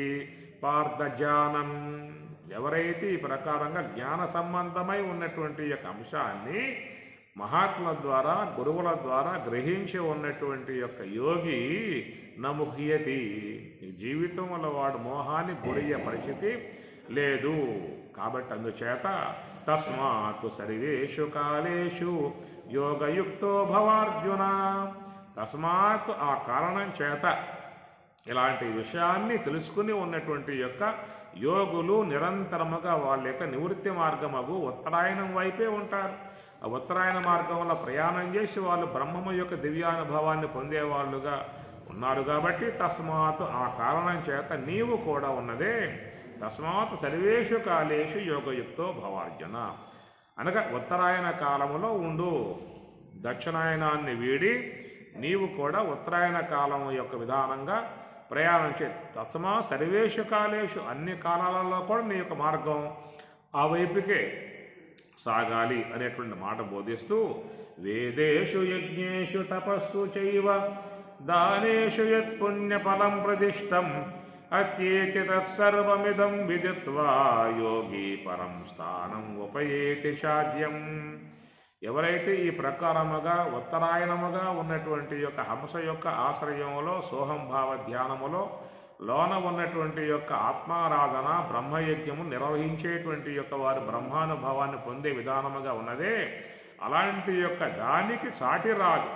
పార్థ జానన్, ఎవరైతే ఈ ప్రకారంగా జ్ఞాన సంబంధమై ఉన్నటువంటి యొక్క అంశాన్ని మహాత్ముల ద్వారా, గురువుల ద్వారా గ్రహించి ఉన్నటువంటి యొక్క యోగి నముహ్యతి, జీవితంలో వాడు మోహాన్ని గురయ్యే పరిస్థితి లేదు. కాబట్టి అందుచేత తస్మాత్ సర్వేషు కాలేషు యోగయుక్తో భవార్జున. తస్మాత్ ఆ కారణం చేత ఇలాంటి విషయాన్ని తెలుసుకుని ఉన్నటువంటి యొక్క యోగులు నిరంతరముగా వాళ్ళ యొక్క నివృత్తి మార్గమగు ఉత్తరాయణం వైపే ఉంటారు. ఆ ఉత్తరాయణ మార్గంలో ప్రయాణం చేసి వాళ్ళు బ్రహ్మము యొక్క దివ్యానుభవాన్ని పొందేవాళ్ళుగా ఉన్నారు. కాబట్టి తస్మాత్ ఆ కారణం చేత నీవు కూడా ఉన్నదే. తస్మాత్ సర్వేషు కాలేషు యోగయుక్తో భవార్జున అనగా ఉత్తరాయణ కాలములో ఉండు. దక్షిణాయనాన్ని వీడి నీవు కూడా ఉత్తరాయణ కాలం యొక్క విధానంగా ప్రయాణం చే తస్మా సర్వేషు కాలేషు అన్ని కాలాలలో కూడా నీ యొక్క మార్గం ఆ వైపుకే సాగాలి అనేటువంటి మాట బోధిస్తూ వేదేషు యజ్ఞేషు తపస్సు చైవ దానేషు యత్పుణ్యఫలం ప్రదిష్టం అత్యేతి తత్సర్వమిదం విదిత్వా యోగి పరం స్థానం ఉపయేతి సాధ్యం. ఎవరైతే ఈ ప్రకారముగా ఉత్తరాయణముగా ఉన్నటువంటి యొక్క హంస యొక్క ఆశ్రయంలో సోహంభావ ధ్యానములో లోన ఉన్నటువంటి యొక్క ఆత్మారాధన బ్రహ్మయజ్ఞము నిర్వహించేటువంటి యొక్క వారి బ్రహ్మానుభవాన్ని పొందే విధానముగా ఉన్నదే, అలాంటి యొక్క దానికి సాటి రాదు.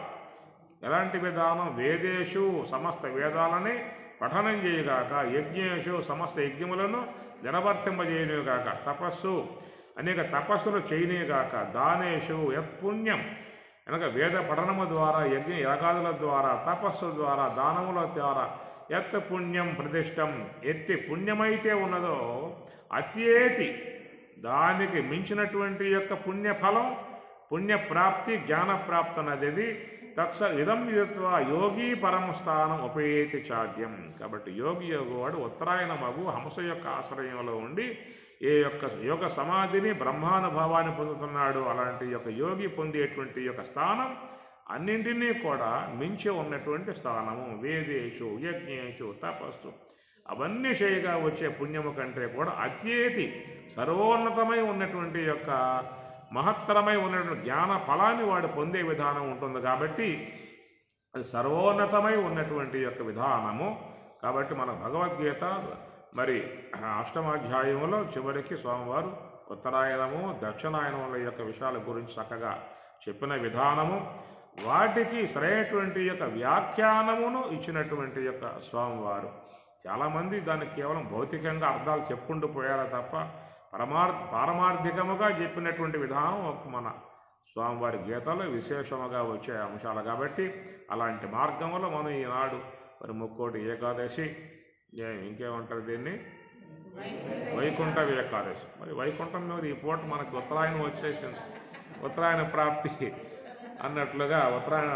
ఎలాంటి విధానం? వేదేషు సమస్త వేదాలని పఠనం చేయగాక, యజ్ఞేషు సమస్త యజ్ఞములను నిర్వర్తింపజేయనుగాక, తపస్సు అనేక తపస్సులు చేయనిగాక, దానేషు యత్పుణ్యం అనగా వేద పఠనము ద్వారా యజ్ఞ యాగాదుల ద్వారా తపస్సు ద్వారా దానముల ద్వారా యత్ పుణ్యం ప్రతిష్టం ఎట్టి పుణ్యమైతే ఉన్నదో అత్యేతి దానికి మించినటువంటి యొక్క పుణ్యఫలం పుణ్యప్రాప్తి జ్ఞానప్రాప్తి అనేది ఇదం విదిత్వా యోగి పరం స్థానం ఉపయేతి చాద్యం. కాబట్టి యోగి యోగువాడు ఉత్తరాయణ మగు హంస యొక్క ఆశ్రయంలో ఉండి ఏ యొక్క యోగ సమాధిని బ్రహ్మానుభవాన్ని పొందుతున్నాడు. అలాంటి యొక్క యోగి పొందేటువంటి యొక్క స్థానం అన్నింటినీ కూడా మించి ఉన్నటువంటి స్థానము. వేదేషు యజ్ఞేషు తపస్సు అవన్నీ చేయగా వచ్చే పుణ్యము కంటే కూడా అత్యేతి సర్వోన్నతమై ఉన్నటువంటి యొక్క మహత్తరమై ఉన్నటువంటి జ్ఞాన ఫలాన్ని వాడు పొందే విధానం ఉంటుంది. కాబట్టి అది సర్వోన్నతమై ఉన్నటువంటి యొక్క విధానము. కాబట్టి మన భగవద్గీత మరి అష్టమాధ్యాయంలో చివరికి స్వామివారు ఉత్తరాయణము దక్షిణాయనముల యొక్క విషయాల గురించి చక్కగా చెప్పిన విధానము, వాటికి సరైనటువంటి యొక్క వ్యాఖ్యానమును ఇచ్చినటువంటి యొక్క స్వామివారు. చాలామంది దానికి కేవలం భౌతికంగా అర్థాలు చెప్పుకుంటూ పోయారా తప్ప పారమార్థికముగా చెప్పినటువంటి విధానం మన స్వామివారి గీతలో విశేషముగా వచ్చే అంశాలు. కాబట్టి అలాంటి మార్గంలో మనం ఈనాడు మరి ముక్కోటి ఏకాదశి, ఇంకేమంటారు దీన్ని, వైకుంఠ ఏకాదశి. మరి వైకుంఠం మీద ఈ పూట మనకు ఉత్తరాయణం వచ్చేసింది, ఉత్తరాయణ ప్రాప్తి అన్నట్లుగా ఉత్తరాయణ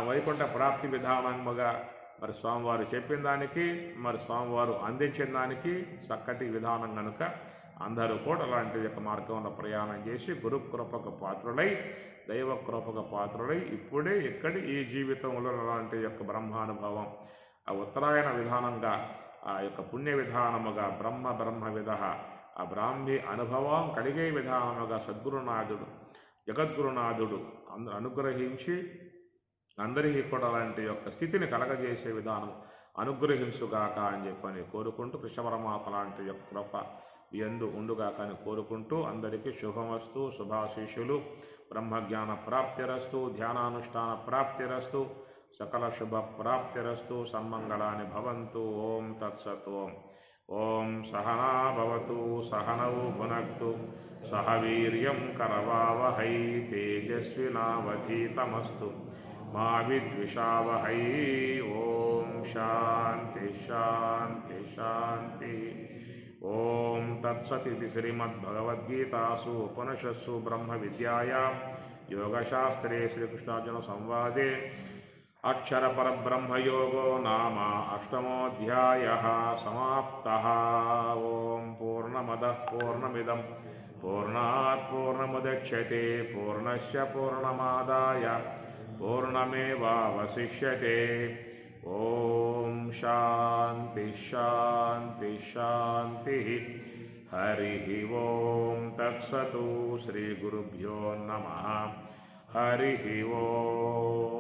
వైకుంఠ ప్రాప్తి విధానముగా మరి స్వామివారు చెప్పిన దానికి మరి స్వామివారు అందించిన దానికి చక్కటి విధానం కనుక అందరూ కూడా అలాంటి యొక్క మార్గంలో ప్రయాణం చేసి గురుకృపకు పాత్రులై దైవ కృపకు పాత్రులై ఇప్పుడే ఇక్కడి ఈ జీవితంలో అలాంటి యొక్క బ్రహ్మానుభవం ఆ ఉత్తరాయణ విధానంగా ఆ యొక్క పుణ్య విధానముగా బ్రహ్మ విధ ఆ బ్రాహ్మీ అనుభవం కలిగే విధానముగా సద్గురునాథుడు జగద్గురునాథుడు అనుగ్రహించి అందరికీ కూడా అలాంటి యొక్క స్థితిని కలగజేసే విధానం అనుగ్రహించుగాక అని చెప్పని కోరుకుంటూ కృష్ణపరమాత్మ లాంటి యొక్క కృప ఎందు ఉండుగాక అని కోరుకుంటూ అందరికీ శుభమస్తు, శుభాశీషులు, బ్రహ్మజ్ఞాన ప్రాప్తిరస్తు, ధ్యానానుష్ఠాన ప్రాప్తిరస్తు, సకల శుభ ప్రాప్తిరస్తు, సన్మంగళాని భవంతు. ఓం తత్సత్. ఓం సహనా భవతు, సహనౌ భునక్తు, సహ వీర్యం కరవావహై, తేజస్వినావధీతమస్తు మా విద్విషావహై. ఓం శాంతి శాంతి శాంతి. ఓం తత్సతి. శ్రీమద్భగవద్గీతాసు ఉపనిషత్సు బ్రహ్మ విద్యాయాం యోగశాస్త్రే శ్రీకృష్ణార్జున సంవాదే అక్షరపరబ్రహ్మయోగో నామ అష్టమోऽధ్యాయः సమాప్తः. ఓం పూర్ణమదః పూర్ణమిదం పూర్ణాత్ పూర్ణముదచ్యతే పూర్ణస్య పూర్ణమాదాయ పూర్ణమేవావశిష్యతే. ఓం శాంతి శాంతి శాంతి. హరి ఓం తత్సతు. శ్రీ గురుభ్యో నమః. హరి ఓం.